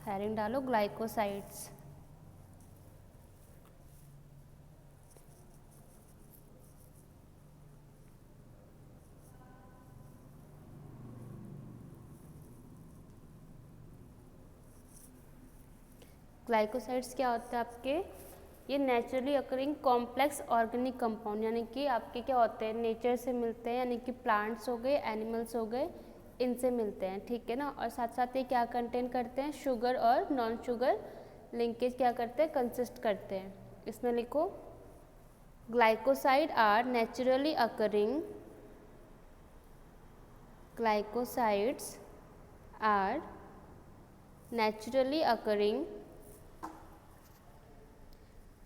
Herring डालो, glycosides. Glycosides क्या होते हैं आपके? ये naturally occurring complex organic compound, यानी कि आपके क्या होते हैं, नेचर से मिलते हैं, यानी कि प्लांट्स हो गए, एनिमल्स हो गए, इनसे मिलते हैं, ठीक है ना। और साथ साथ ये क्या कंटेन करते हैं, शुगर और नॉन शुगर लिंकेज क्या करते हैं, कंसिस्ट करते हैं। इसमें लिखो, glycoside are naturally occurring, glycosides are naturally occurring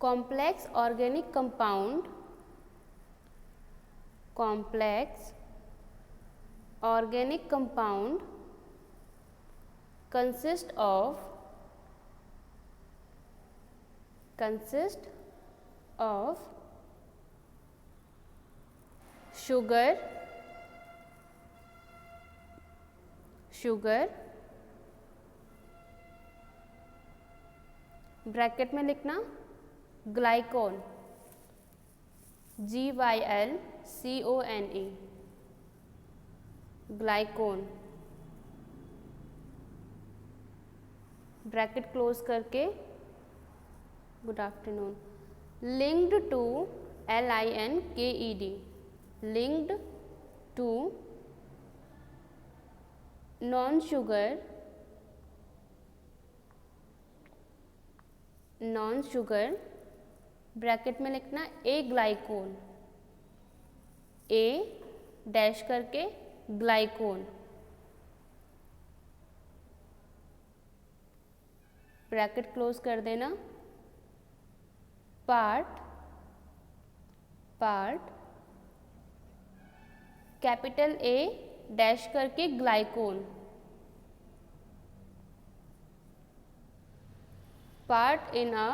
complex organic compound, complex organic compound consist of sugar, bracket में लिखना glycone, GYLCONE, glycone, bracket close करके, good afternoon, linked to LINKED, linked to non sugar, bracket में लिखना ए ग्लाइकोन, ए dash करके ग्लाइकोन, bracket close कर देना, part capital A dash करके ग्लाइकोन, part in a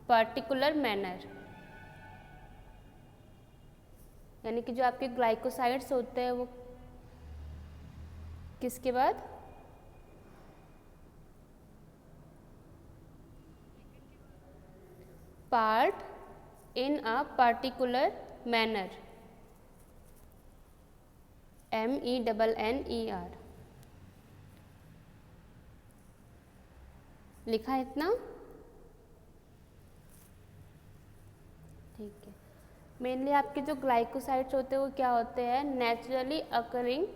particular manner, यानी कि जो आपके ग्लाइकोसाइड्स होते हैं वो किसके बाद, part in a particular manner, MENNER, लिखा है इतना, ठीक है। मेनली आपके जो ग्लाइकोसाइड्स होते हैं वो क्या होते हैं, naturally occurring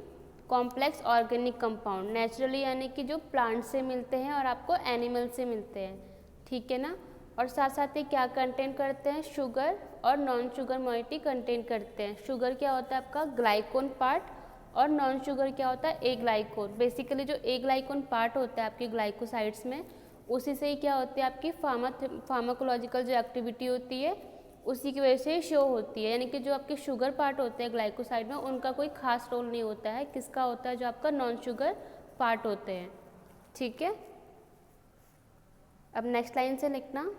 complex organic compound, naturally यानी कि जो प्लांट से मिलते हैं और आपको एनिमल से मिलते हैं, ठीक है ना। और साथ साथ ये क्या कंटेन करते हैं, शुगर और नॉन शुगर मॉइटी कंटेन करते हैं। शुगर क्या होता है आपका ग्लाइकोन पार्ट, और नॉन शुगर क्या होता है ए ग्लाइकोन। बेसिकली जो ए ग्लाइकोन पार्ट होता है आपके ग्लाइकोसाइड्स में, उसी से ही क्या होती है आपकी फार्माकोलॉजिकल जो एक्टिविटी होती है उसी की वजह से शो होती है। यानी कि जो आपके शुगर पार्ट होते हैं ग्लाइकोसाइड में, उनका कोई खास रोल नहीं होता है, किसका होता है, जो आपका नॉन शुगर पार्ट होते हैं, ठीक है। अब नेक्स्ट लाइन से लिखना,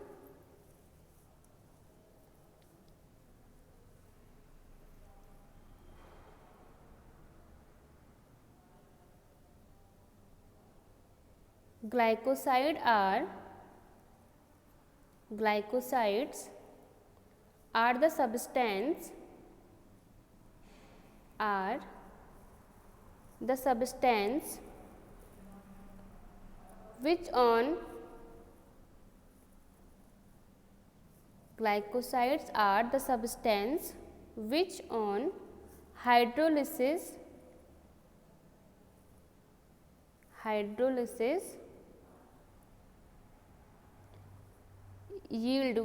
glycosides are the substance which on glycosides are the substance which on hydrolysis yield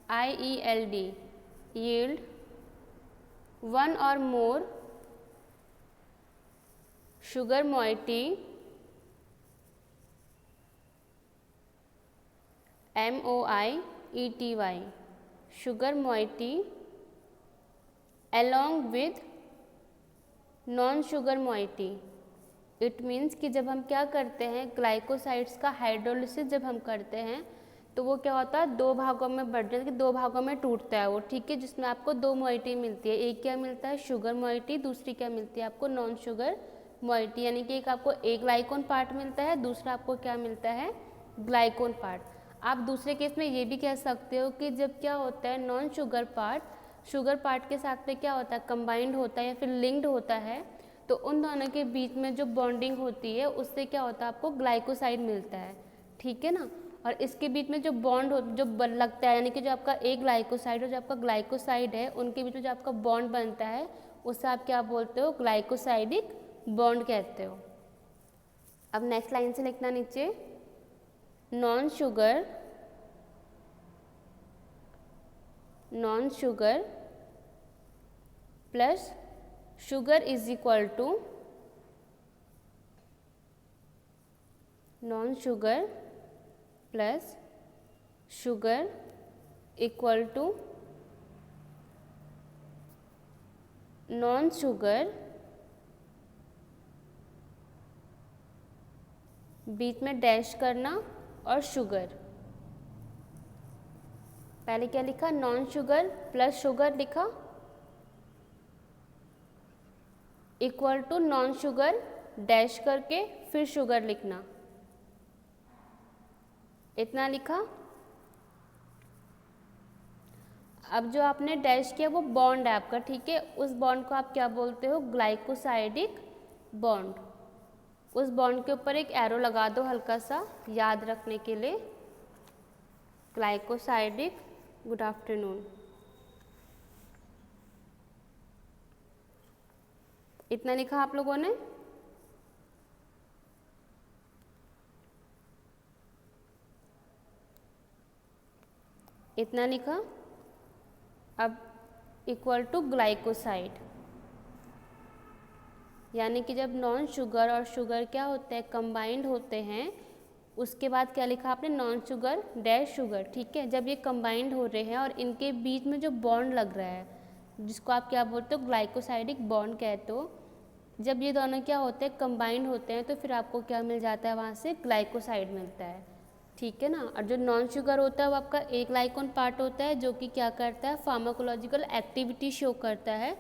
YEIELD yield one or more sugar moiety MOIETY sugar moiety along with non sugar moiety। It means कि जब हम क्या करते हैं, glycosides का hydrolysis जब हम करते हैं तो वो क्या होता है, दो भागों में बढ़ जाता है, दो भागों में टूटता है वो, ठीक है, जिसमें आपको दो मोइटी मिलती है। एक क्या मिलता है, शुगर मोइटी, दूसरी क्या मिलती है आपको, नॉन शुगर मॉइटी, यानी कि एक आपको एक ग्लाइकोन पार्ट मिलता है, दूसरा आपको क्या मिलता है, ग्लाइकोन पार्ट। आप दूसरे केस में ये भी कह सकते हो कि जब क्या होता है non sugar part sugar part के साथ में क्या होता है, कंबाइंड होता है या फिर लिंक्ड होता है, तो उन दोनों के बीच में जो बॉन्डिंग होती है उससे क्या होता है, आपको ग्लाइकोसाइड मिलता है, ठीक है ना। और इसके बीच में जो बॉन्ड जो लगता है, यानी कि जो आपका एक ग्लाइकोसाइड और जो आपका ग्लाइकोसाइड है उनके बीच में जो आपका बॉन्ड बनता है उससे आप क्या बोलते हो, ग्लाइकोसाइडिक बॉन्ड कहते हो। अब नेक्स्ट लाइन से लिखना नीचे, non sugar plus sugar is equal to non sugar plus sugar equal to non sugar, बीच में डैश करना और शुगर। पहले क्या लिखा, नॉन शुगर प्लस शुगर लिखा, equal to non sugar dash करके फिर शुगर लिखना, इतना लिखा। अब जो आपने डैश किया वो बॉन्ड है आपका, ठीक है, उस बॉन्ड को आप क्या बोलते हो, ग्लाइकोसाइडिक बॉन्ड। उस बॉन्ड के ऊपर एक एरो लगा दो हल्का सा याद रखने के लिए, ग्लाइकोसाइडिक। Good afternoon. इतना लिखा आप लोगों ने, इतना लिखा। अब इक्वल टू ग्लाइकोसाइड, यानी कि जब नॉन शुगर और शुगर क्या होते हैं, कंबाइंड होते हैं, उसके बाद क्या लिखा आपने, नॉन शुगर डैश शुगर, ठीक है। जब ये कंबाइंड हो रहे हैं और इनके बीच में जो बॉन्ड लग रहा है जिसको आप क्या बोलते हो, ग्लाइकोसाइडिक बॉन्ड कहते हो, जब ये दोनों क्या होते हैं, कंबाइंड होते हैं, तो फिर आपको क्या मिल जाता है, वहाँ से ग्लाइकोसाइड मिलता है, ठीक है ना। और जो नॉन शुगर होता है वो आपका एक ग्लाइकोन पार्ट होता है जो कि क्या करता है, फार्माकोलॉजिकल एक्टिविटी शो करता है।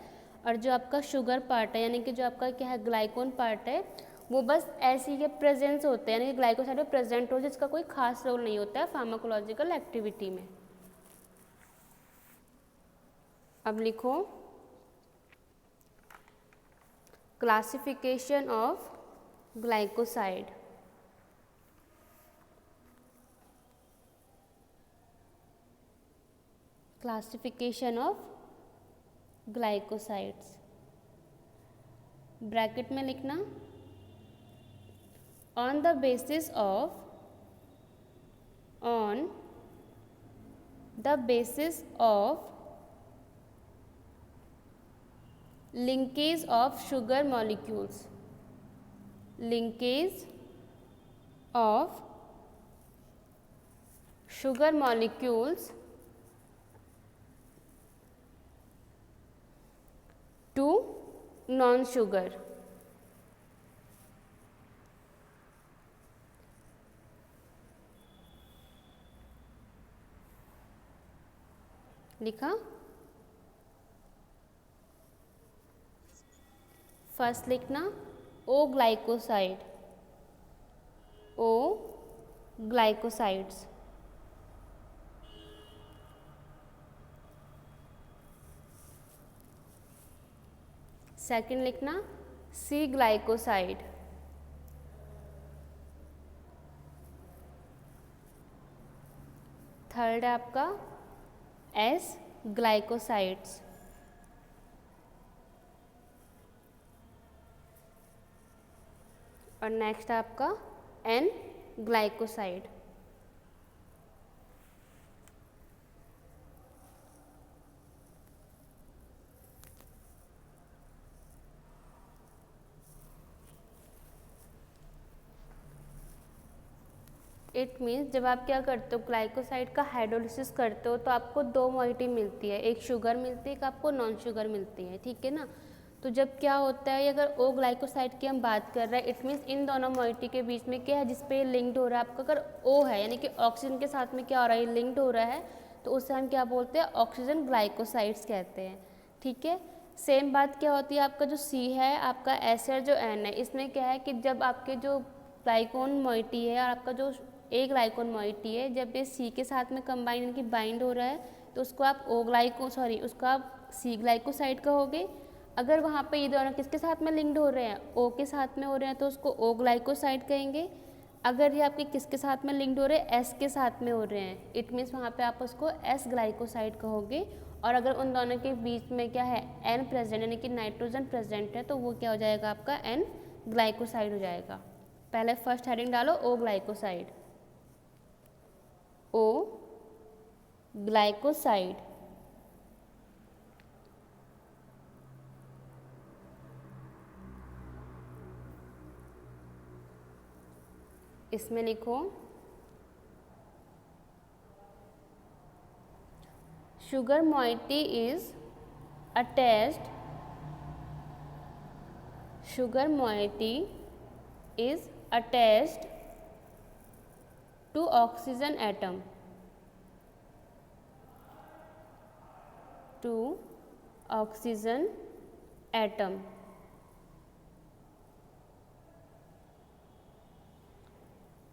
और जो आपका शुगर पार्ट है, यानी कि जो आपका क्या है, ग्लाइकोन पार्ट है, वो बस ऐसी के प्रेजेंस होते हैं, यानी कि ग्लाइकोसाइड में प्रेजेंट हो, जिसका कोई खास रोल नहीं होता है फार्माकोलॉजिकल एक्टिविटी में। अब लिखो, classification of glycoside. Classification of glycosides, bracket में लिखना, on the basis of linkage of sugar molecules, linkage of sugar molecules to non-sugar। लिखा, फर्स्ट लिखना ओ ग्लाइकोसाइड, ओ ग्लाइकोसाइड्स। सेकंड लिखना सी ग्लाइकोसाइड, थर्ड है आपका एस ग्लाइकोसाइड्स, और नेक्स्ट आपका एन ग्लाइकोसाइड। इट मीन्स जब आप क्या करते हो, ग्लाइकोसाइड का हाइड्रोलिसिस करते हो तो आपको दो मॉइटी मिलती है, एक शुगर मिलती है, एक आपको नॉन शुगर मिलती है, ठीक है ना। तो जब क्या होता है, अगर ओ ग्लाइकोसाइड की हम बात कर रहे हैं, इट मीन्स इन दोनों मॉइटी के बीच में क्या है, जिस पे लिंक्ड हो रहा है आपका, अगर ओ है यानी कि ऑक्सीजन के साथ में क्या हो रहा है, लिंक्ड हो रहा है, तो उससे हम क्या बोलते हैं, ऑक्सीजन ग्लाइकोसाइड्स कहते हैं, ठीक है। सेम बात क्या होती है, आपका जो C है, आपका S है, जो N है, इसमें क्या है कि जब आपके जो ग्लाइकोन मोइटी है और आपका जो A ग्लाइकोन मोइटी है, जब ये C के साथ में कंबाइन यानी कि बाइंड हो रहा है तो उसको आप उसको आप C ग्लाइकोसाइड कहोगे। अगर वहाँ पे ये दोनों किसके साथ में लिंक्ड हो रहे हैं, O के साथ में हो रहे हैं, तो उसको O ग्लाइकोसाइड कहेंगे। अगर ये आपके किसके साथ में लिंक्ड हो रहे हैं, S के साथ में हो रहे हैं, इट मीन्स वहाँ पे आप उसको S ग्लाइकोसाइड कहोगे। और अगर उन दोनों के बीच में क्या है, N प्रेजेंट यानी कि नाइट्रोजन प्रेजेंट है, तो वो क्या हो जाएगा, आपका N ग्लाइकोसाइड हो जाएगा। पहले फर्स्ट हेडिंग डालो O ग्लाइकोसाइड, O ग्लाइकोसाइड। इसमें लिखो sugar moiety is attached to oxygen atom,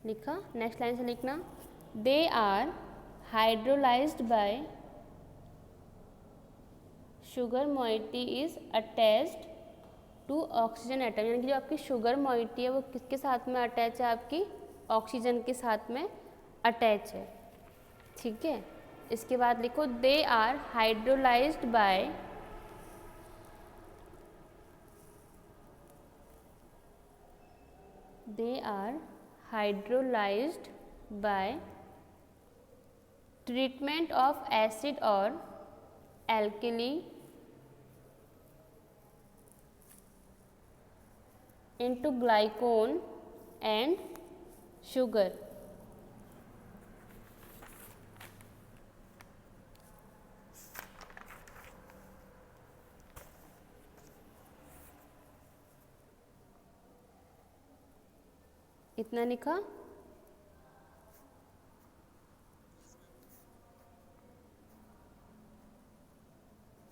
लिखा। नेक्स्ट लाइन से लिखना, they are hydrolysed by, sugar moiety is attached to oxygen atom, यानी कि जो आपकी शुगर मोइटी है वो किसके साथ में अटैच है, आपकी ऑक्सीजन के साथ में अटैच है। ठीक है, इसके बाद लिखो they are hydrolysed by, treatment of acid और alkali into glycone and sugar। इतना लिखा।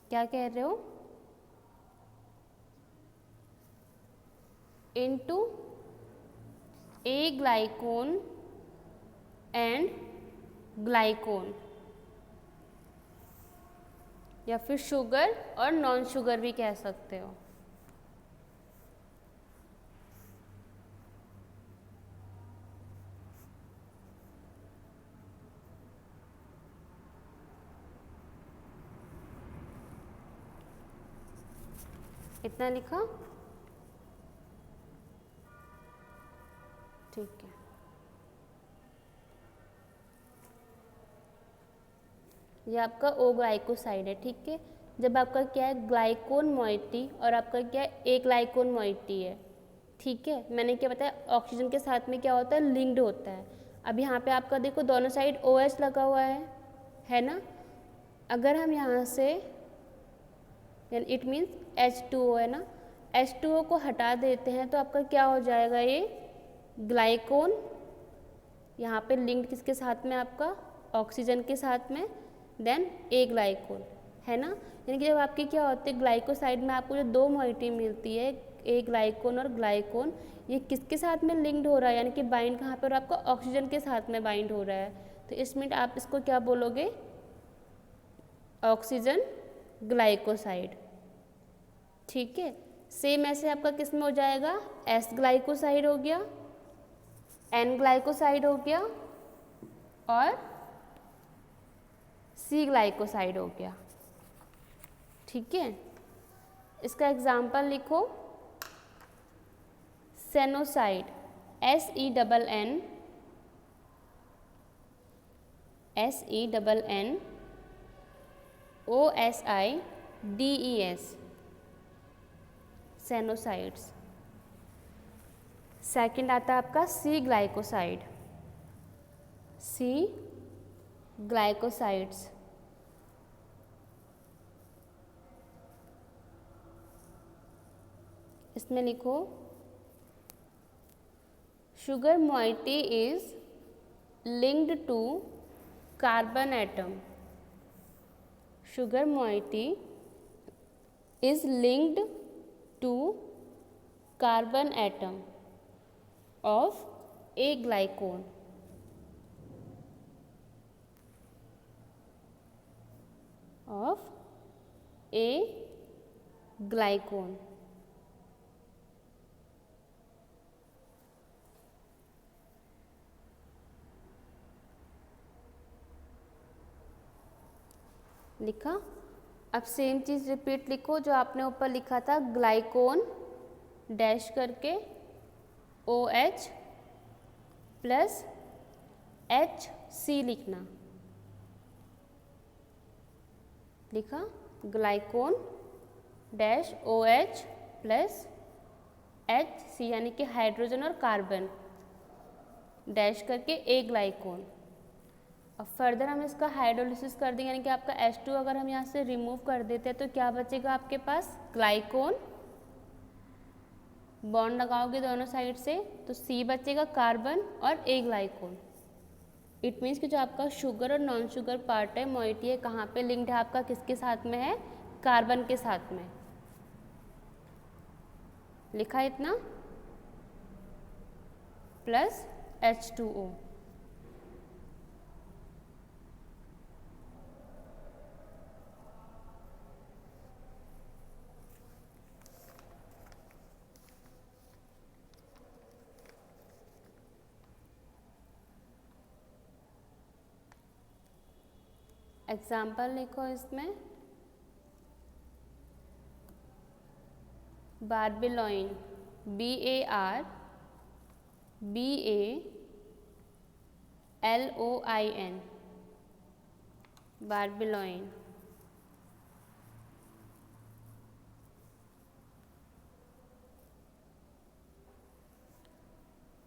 क्या कह रहे हो, इनटू ए ग्लाइकोन एंड ग्लाइकोन, या फिर शुगर और नॉन शुगर भी कह सकते हो। इतना लिखा, ठीक है। ये आपका O ग्लाइकोसाइड है, ठीक है। जब आपका क्या है ग्लाइकोन मोइटी और आपका क्या है ए ग्लाइकोन मोइटी है, ठीक है। मैंने क्या बताया, ऑक्सीजन के साथ में क्या होता है, लिंक्ड होता है। अब यहाँ पे आपका देखो दोनों साइड OH लगा हुआ है ना। अगर हम यहाँ से, इट मीन्स H2O है ना, H2O को हटा देते हैं तो आपका क्या हो जाएगा, ये ग्लाइकोन, यहाँ पे लिंक्ड किसके साथ में, आपका ऑक्सीजन के साथ में, देन ए ग्लाइकोन, है ना। यानी कि जब आपकी क्या होती है ग्लाइकोसाइड में आपको जो दो मोइटी मिलती है, ए ग्लाइकोन और ग्लाइकोन, ये किसके साथ में लिंक्ड हो रहा है, यानी कि बाइंड कहाँ पर, आपका ऑक्सीजन के साथ में बाइंड हो रहा है। तो इसमें आप इसको क्या बोलोगे, ऑक्सीजन ग्लाइकोसाइड, ठीक है। सेम ऐसे आपका किस में हो जाएगा, एस ग्लाइकोसाइड हो गया, एन ग्लाइकोसाइड हो गया और सी ग्लाइकोसाइड हो गया, ठीक है। इसका एग्जाम्पल लिखो, सेनोसाइड, SENNOSIDES, सेनोसाइड्स। सेकंड आता है आपका सी ग्लाइकोसाइड, सी ग्लाइकोसाइड्स। इसमें लिखो, sugar moiety is linked to carbon atom, sugar moiety is linked to carbon atom of a glycone. Of a glycone. लिखा। अब सेम चीज़ रिपीट लिखो जो आपने ऊपर लिखा था, ग्लाइकोन डैश करके OH प्लस HC लिखना। लिखा, ग्लाइकोन डैश OH प्लस HC यानी कि हाइड्रोजन और कार्बन डैश करके ए ग्लाइकोन। अब फर्दर हम इसका हाइड्रोलिसिस कर देंगे, यानी कि आपका H2 अगर हम यहाँ से रिमूव कर देते हैं तो क्या बचेगा आपके पास, ग्लाइकोन, बॉन्ड लगाओगे दोनों साइड से तो C बचेगा कार्बन और ए ग्लाइकोन। इट मीन्स कि जो आपका शुगर और नॉन शुगर पार्ट है, मोइटी है, कहाँ पे लिंक्ड है आपका, किसके साथ में है, कार्बन के साथ में। लिखा इतना, प्लस H2O। एग्जाम्पल लिखो इसमें, बारबिलॉइन BARBALOIN, बारबिलॉइन।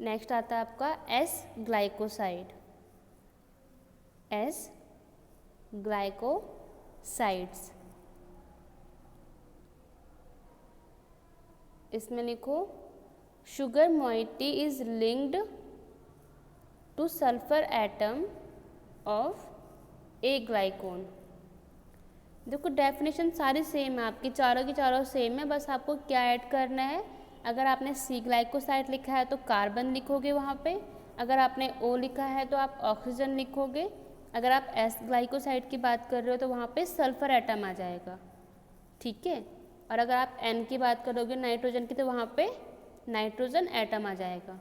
नेक्स्ट आता है आपका S ग्लाइकोसाइड, S ग्लाइकोसाइड्स। इसमें लिखो, sugar moiety is linked two sulphur atom of ए ग्लाइकोन। देखो डेफिनेशन सारी सेम है आपकी, चारों की चारों सेम है, बस आपको क्या ऐड करना है। अगर आपने C ग्लाइकोसाइड लिखा है तो कार्बन लिखोगे वहाँ पे, अगर आपने O लिखा है तो आप ऑक्सीजन लिखोगे, अगर आप S ग्लाइकोसाइड की बात कर रहे हो तो वहाँ पे सल्फर एटम आ जाएगा, ठीक है। और अगर आप N की बात करोगे नाइट्रोजन की तो वहाँ पे नाइट्रोजन एटम आ जाएगा।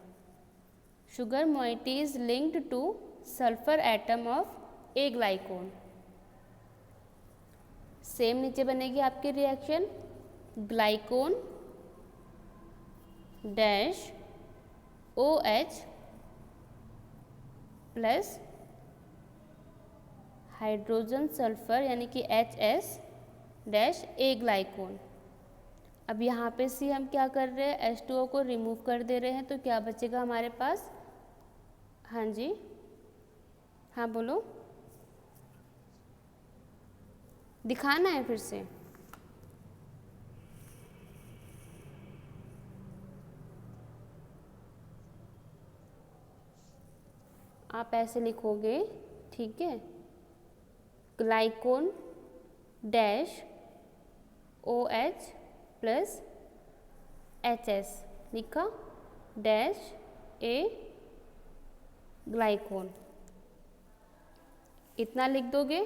Sugar moiety is linked two sulphur atom of A ग्लाइकोन। Same नीचे बनेगी आपकी reaction, ग्लाइकोन dash OH plus hydrogen sulphur यानी कि HS डैश ए ग्लाइकोन। अब यहाँ पे सी हम क्या कर रहे हैं, H2O को रिमूव कर दे रहे हैं, तो क्या बचेगा हमारे पास, हाँ जी, हाँ बोलो, दिखाना है फिर से। आप ऐसे लिखोगे, ठीक है, ग्लाइकोन डैश OH प्लस HS लिखा, डैश ए ग्लाइकोन, इतना लिख दोगे।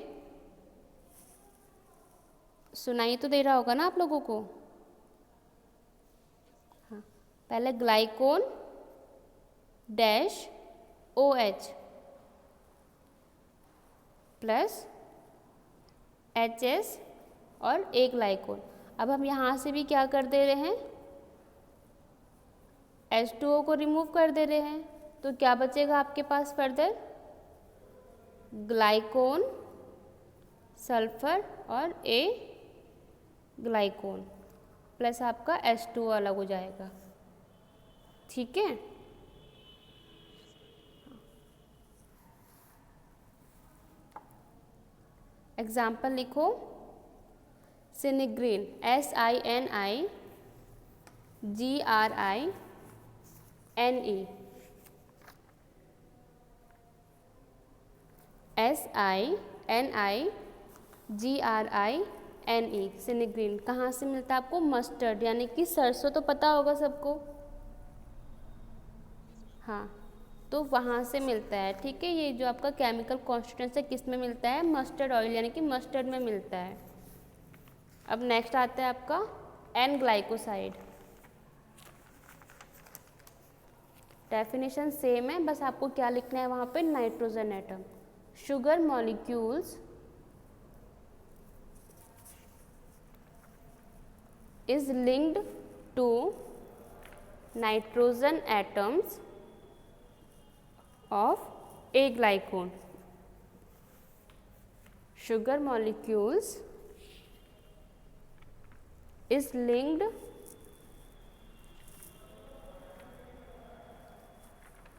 सुनाई तो दे रहा होगा ना आप लोगों को, हाँ, पहले ग्लाइकोन डैश OH प्लस HS और ए ग्लाइकोन। अब हम यहाँ से भी क्या कर दे रहे हैं, H2O को रिमूव कर दे रहे हैं, तो क्या बचेगा आपके पास फर्दर, ग्लाइकोन सल्फर और ए ग्लाइकोन प्लस आपका H2O अलग हो जाएगा, ठीक है। एग्जाम्पल लिखो, सिनिग्रीन SINIGRINE SINIGRINE NE सिनेग्रीन कहाँ से मिलता है आपको? मस्टर्ड यानी कि सरसों तो पता होगा सबको, हाँ, तो वहाँ से मिलता है। ठीक है, ये जो आपका केमिकल कॉन्स्टिट्यूएंट्स है किस में मिलता है? मस्टर्ड ऑयल यानी कि मस्टर्ड में मिलता है। अब नेक्स्ट आता है आपका एन ग्लाइकोसाइड। डेफिनेशन सेम है, बस आपको क्या लिखना है वहाँ पे? Nitrogen atom. Sugar molecules is linked to nitrogen atoms of a glycone. Sugar molecules is linked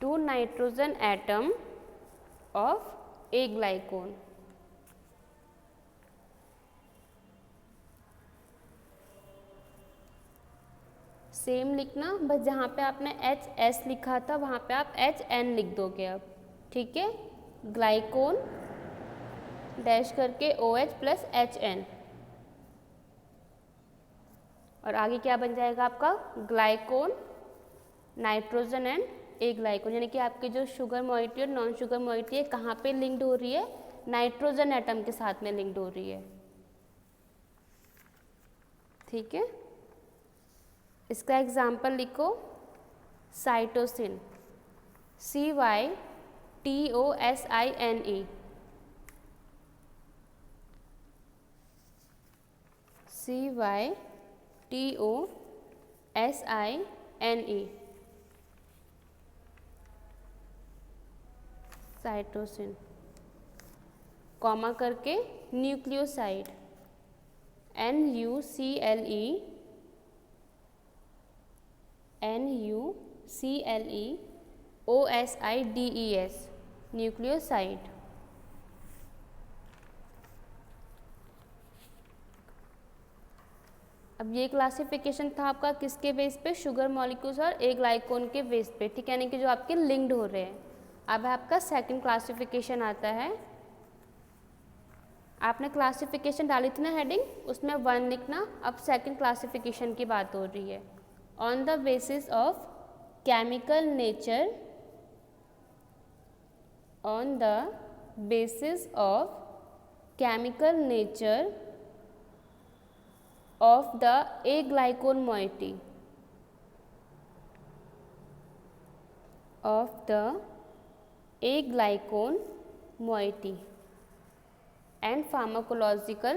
to nitrogen atom of a glycone. Same लिखना, बस जहाँ पे आपने HS लिखा था वहाँ पे आप HN लिख दोगे अब। ठीक है, ग्लाइकोन डैश करके OH प्लस HN, और आगे क्या बन जाएगा आपका? ग्लाइकोन नाइट्रोजन एंड ए ग्लाइकोन, यानी कि आपकी जो शुगर मॉइटी और नॉन शुगर मॉइटी है कहाँ पे लिंक्ड हो रही है? नाइट्रोजन एटम के साथ में लिंक्ड हो रही है। ठीक है, इसका एग्जाम्पल लिखो, cytosine CYTOSINE, CYTOSINE, cytosine, comma करके न्यूक्लियोसाइड NUCLEOSIDES, न्यूक्लियोसाइड। अब ये क्लासिफिकेशन था आपका किसके बेस पे? शुगर मॉलिक्यूल्स और ए ग्लाइकोन के बेस पे। ठीक है, यानी कि जो आपके लिंक्ड हो रहे हैं। अब आपका सेकंड क्लासिफिकेशन आता है, आपने क्लासिफिकेशन डाली थी ना हेडिंग, उसमें 1 लिखना। अब सेकंड क्लासिफिकेशन की बात हो रही है। On the basis of chemical nature, on the basis of chemical nature of the aglycone moiety, of the aglycone moiety and pharmacological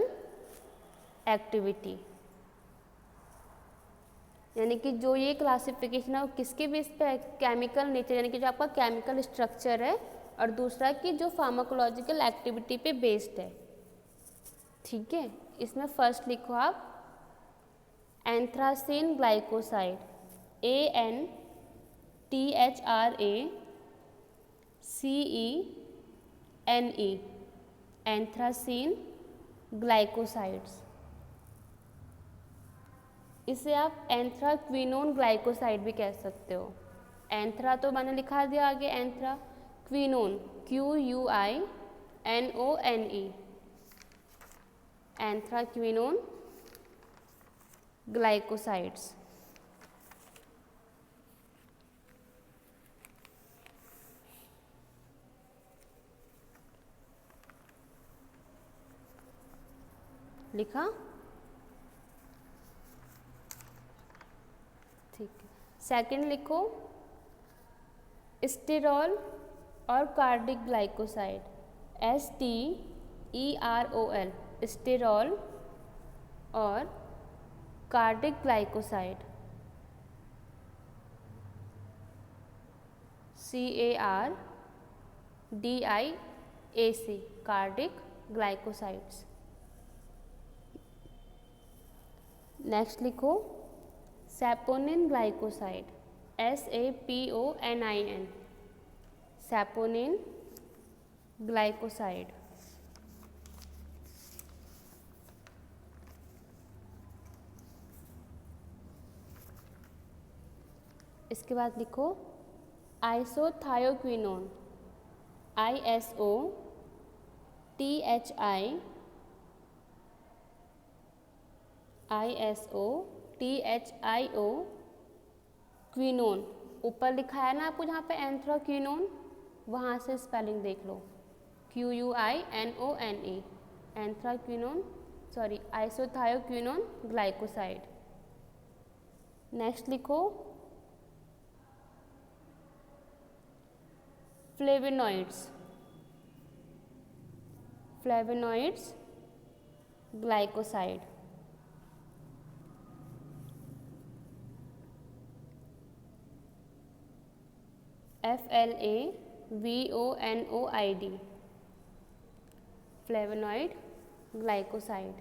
activity, यानी कि जो ये क्लासिफिकेशन है वो किसके बेस पे है? केमिकल नेचर, यानी कि जो आपका केमिकल स्ट्रक्चर है, और दूसरा कि जो फार्माकोलॉजिकल एक्टिविटी पे बेस्ड है। ठीक है, इसमें फर्स्ट लिखो आप anthracene glycoside, ANTHRACENE, anthracene glycosides. इसे आप एंथ्राक्विनोन ग्लाइकोसाइड भी कह सकते हो। एंथ्रा तो मैंने लिखा दिया आगे, anthra, quinone QUINONE, anthraquinone glycosides. लिखा? ठीक है, सेकंड लिखो स्टेरॉल और कार्डिक ग्लाइकोसाइड, STEROL, स्टेरॉल और cardiac glycoside, CARDIAC, cardiac glycosides. Next लिखो saponin glycoside, SAPONIN, saponin glycoside. इसके बाद लिखो आइसोथायोक्विनोन, ISOTHIOQUINONE, ISOTHIO क्विनोन। ऊपर लिखा है ना आपको जहाँ पे एंथ्राक्विनोन, वहाँ से स्पेलिंग देख लो, QUINONE, anthraquinone, sorry isothioquinone glycoside. Next लिखो flavonoids, flavonoids glycoside. FLAVONOID, flavonoid glycoside.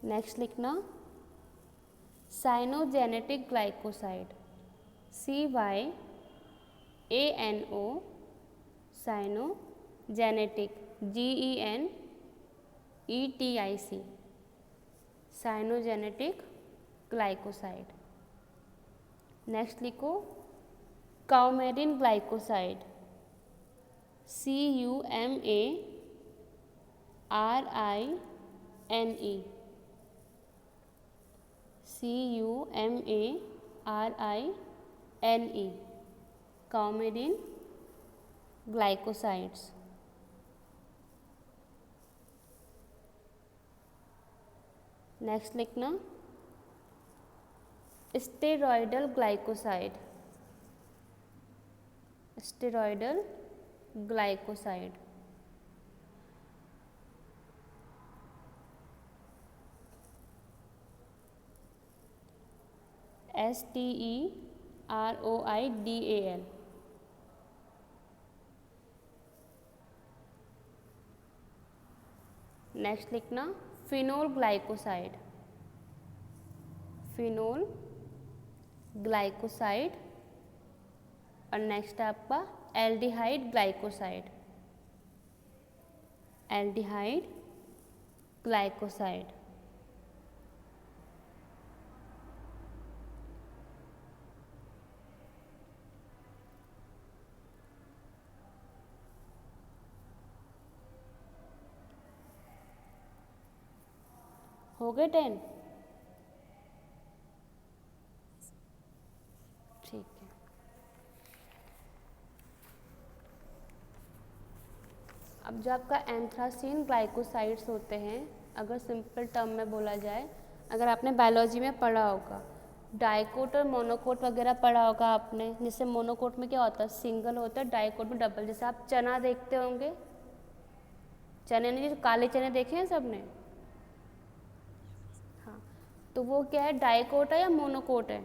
Next लिखना cyanogenetic glycoside, CYANO, cyanogenetic, GENETIC, cyanogenetic glycoside. Next लिखो coumarin glycoside, CUMARINE, CUMARINE, coumarin glycosides. Next लिखना steroidal glycoside, steroidal glycoside. STEROIDAL, next लिखना phenol glycoside, phenol glycoside. और next आपका aldehyde glycoside, aldehyde glycoside. हो गए 10? ठीक है। अब जो आपका एंथ्रासीन ग्लाइकोसाइड्स होते हैं, अगर सिंपल टर्म में बोला जाए, अगर आपने बायोलॉजी में पढ़ा होगा, डाइकोट और मोनोकोट वगैरह पढ़ा होगा आपने। जैसे मोनोकोट में क्या होता है, सिंगल होता है, डाइकोट में डबल। जैसे आप चना देखते होंगे, चने ने जो काले चने देखे हैं सबने, हाँ, तो वो क्या है, डाइकोट है या मोनोकोट है?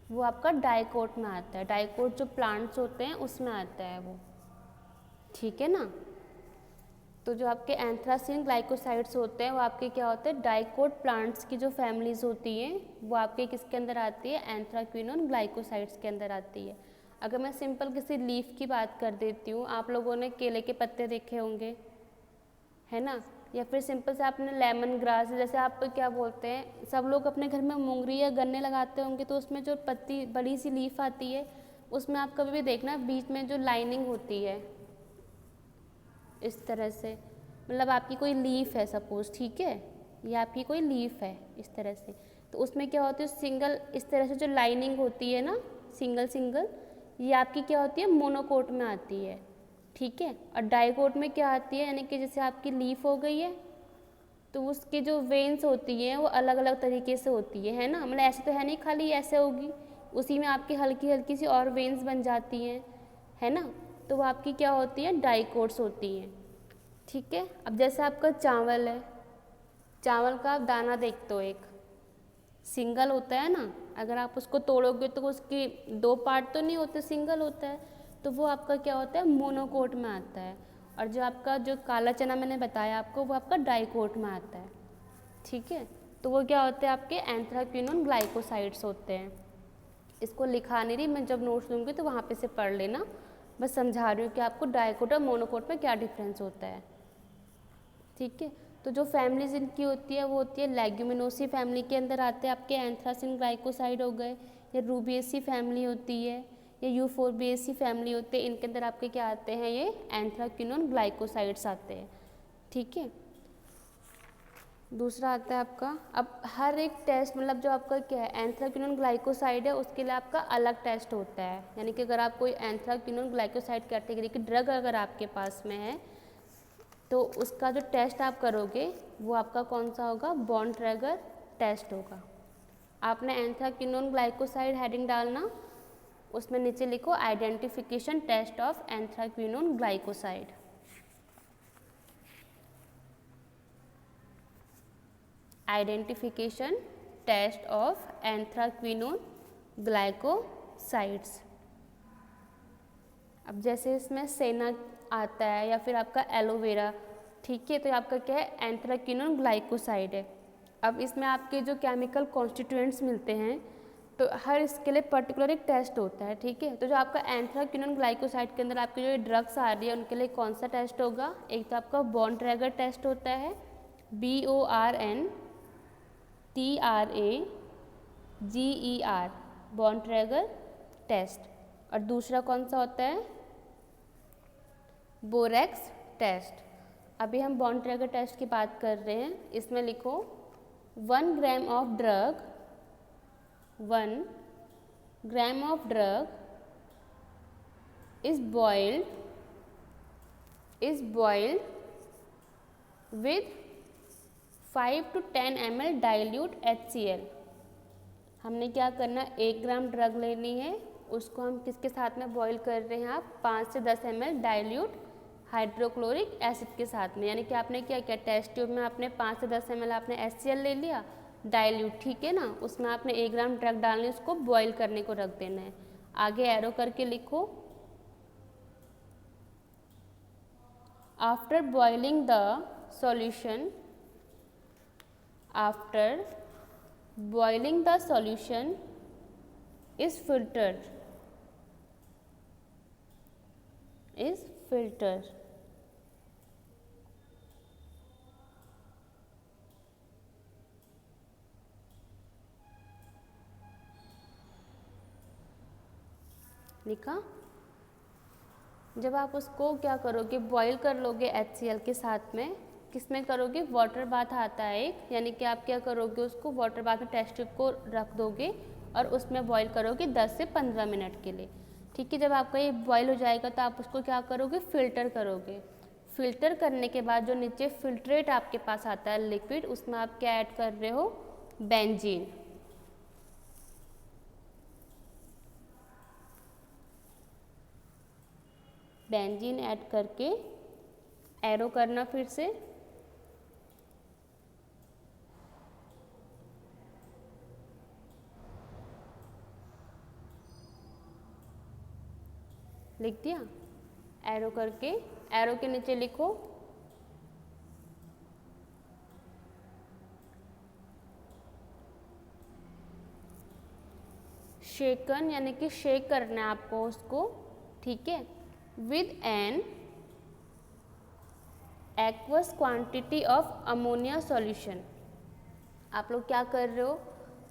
वो आपका डाइकोट में आता है। डाइकोट जो प्लांट्स होते हैं उसमें आता है वो, ठीक है ना। तो जो आपके एंथ्रासीन ग्लाइकोसाइड्स होते हैं वो आपके क्या होते हैं, डाइकोट प्लांट्स की जो फैमिलीज होती हैं वो आपके किसके अंदर आती है, एंथ्राक्विनोन ग्लाइकोसाइड्स के अंदर आती है। अगर मैं सिंपल किसी लीफ की बात कर देती हूँ, आप लोगों ने केले के पत्ते देखे होंगे, है ना, या फिर सिंपल से आपने लेमन ग्रास, जैसे आप क्या बोलते हैं, सब लोग अपने घर में मूंगरी या गन्ने लगाते होंगे, तो उसमें जो पत्ती बड़ी सी लीफ आती है, उसमें आप कभी भी देखना बीच में जो लाइनिंग होती है इस तरह से, मतलब आपकी कोई लीफ है सपोज, ठीक है, ये आपकी कोई लीफ है इस तरह से, तो उसमें क्या होती है, सिंगल इस तरह से जो लाइनिंग होती है ना, सिंगल सिंगल, ये आपकी क्या होती है, मोनोकोट में आती है, ठीक है। और डाइकोट में क्या आती है, यानी कि जैसे आपकी लीफ हो गई है तो उसकी जो वेन्स होती हैं वो अलग अलग तरीके से होती है ना, मतलब ऐसे तो है नहीं खाली ऐसे होगी, उसी में आपकी हल्की हल्की सी और वेन्स बन जाती हैं, है ना, तो वो आपकी क्या होती है, डाइकोट्स होती हैं, ठीक है। अब जैसे आपका चावल है, चावल का आप दाना देखते हो, एक सिंगल होता है ना, अगर आप उसको तोड़ोगे तो उसकी दो पार्ट तो नहीं होते, सिंगल होता है, तो वो आपका क्या होता है, मोनोकोट में आता है। और जो आपका जो काला चना मैंने बताया आपको, वो आपका डाइकोट में आता है, ठीक है। तो वो क्या होते हैं, आपके एंथ्राक्विनोन ग्लाइकोसाइड्स होते हैं। इसको लिखा नहीं रही मैं, जब नोट्स दूंगी तो वहाँ पे से पढ़ लेना, बस समझा रही हूँ कि आपको डाइकोट और मोनोकोट में क्या डिफरेंस होता है, ठीक है। तो जो फैमिलीज इनकी होती है वो होती है लेग्यूमिनोसी फैमिली के अंदर आते हैं आपके एंथ्रासिन ग्लाइकोसाइड हो गए, या रूबिएसी फैमिली होती है, ये यूफोर्बिएसी फैमिली होते हैं, इनके अंदर आपके क्या आते हैं, ये एंथ्राक्विनोन ग्लाइकोसाइड्स आते हैं। ठीक है, दूसरा आता है आपका, अब हर एक टेस्ट मतलब जो आपका क्या है एंथ्राक्विनोन ग्लाइकोसाइड है उसके लिए आपका अलग टेस्ट होता है। यानी कि अगर आप कोई एंथ्राक्विनोन ग्लाइकोसाइड कैटेगरी की ड्रग अगर आपके पास में है तो उसका जो टेस्ट आप करोगे वो आपका कौन सा होगा, बॉन्ड-ट्रैगर टेस्ट होगा। आपने एंथ्राक्विनोन ग्लाइकोसाइड हेडिंग डालना, उसमें नीचे लिखो identification test of anthraquinone glycoside. Identification test of anthraquinone glycosides. अब जैसे इसमें सेना आता है या फिर आपका एलोवेरा, ठीक है, तो आपका क्या है एंथ्राक्विनोन ग्लाइकोसाइड है। अब इसमें आपके जो केमिकल कॉन्स्टिट्यूएंट्स मिलते हैं तो हर इसके लिए पर्टिकुलर एक टेस्ट होता है। ठीक है, तो जो आपका एंथ्राक्विनोन ग्लाइकोसाइड के अंदर आपकी जो ड्रग्स आ रही है उनके लिए कौन सा टेस्ट होगा, एक तो आपका बॉन्ड-ट्रैगर टेस्ट होता है BORNTRAGER बॉन्ड-ट्रैगर टेस्ट, और दूसरा कौन सा होता है, बोरेक्स टेस्ट। अभी हम बॉन्ड-ट्रैगर टेस्ट की बात कर रहे हैं, इसमें लिखो 1 gram of drug, 1 gram of drug is boiled with 5 to 10 ml dilute HCl। हमने क्या करना, 1 ग्राम ड्रग लेनी है, उसको हम किसके साथ में बॉईल कर रहे हैं, आप 5 से 10 ml डाइल्यूट हाइड्रोक्लोरिक एसिड के साथ में। यानी कि आपने क्या किया, टेस्ट ट्यूब में आपने 5 से 10 ml आपने HCl ले लिया डाइल्यूट, ठीक है ना, उसमें आपने 1 ग्राम ड्रग डालनी, उसको बॉईल करने को रख देना है। आगे एरो करके लिखो, after boiling the solution, after boiling the solution is filtered, लिखा। जब आप उसको क्या करोगे, बॉईल कर लोगे HCl के साथ में, किसमें करोगे, वाटर बाथ आता है एक, यानी कि आप क्या करोगे, उसको वाटर बाथ में टेस्ट ट्यूब को रख दोगे और उसमें बॉईल करोगे 10 से 15 मिनट के लिए। ठीक है, जब आपका ये बॉईल हो जाएगा तो आप उसको क्या करोगे, फ़िल्टर करोगे। फ़िल्टर करने के बाद जो नीचे फिल्ट्रेट आपके पास आता है लिक्विड, उसमें आप क्या ऐड कर रहे हो, बेंजीन। बेंजीन ऐड करके एरो करना फिर से, लिख दिया, एरो करके, एरो के नीचे लिखो शेकन, यानी कि शेक करना है आपको उसको, ठीक है, with an aqueous quantity of ammonia solution. आप लोग क्या कर रहे हो,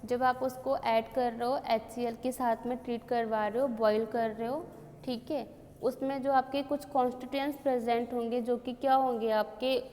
जब आप उसको ऐड कर रहे हो HCl के साथ में ट्रीट करवा रहे हो, बॉईल कर रहे हो, ठीक है, उसमें जो आपके कुछ कॉन्स्टिट्यूएंट्स प्रेजेंट होंगे जो कि क्या होंगे, आपके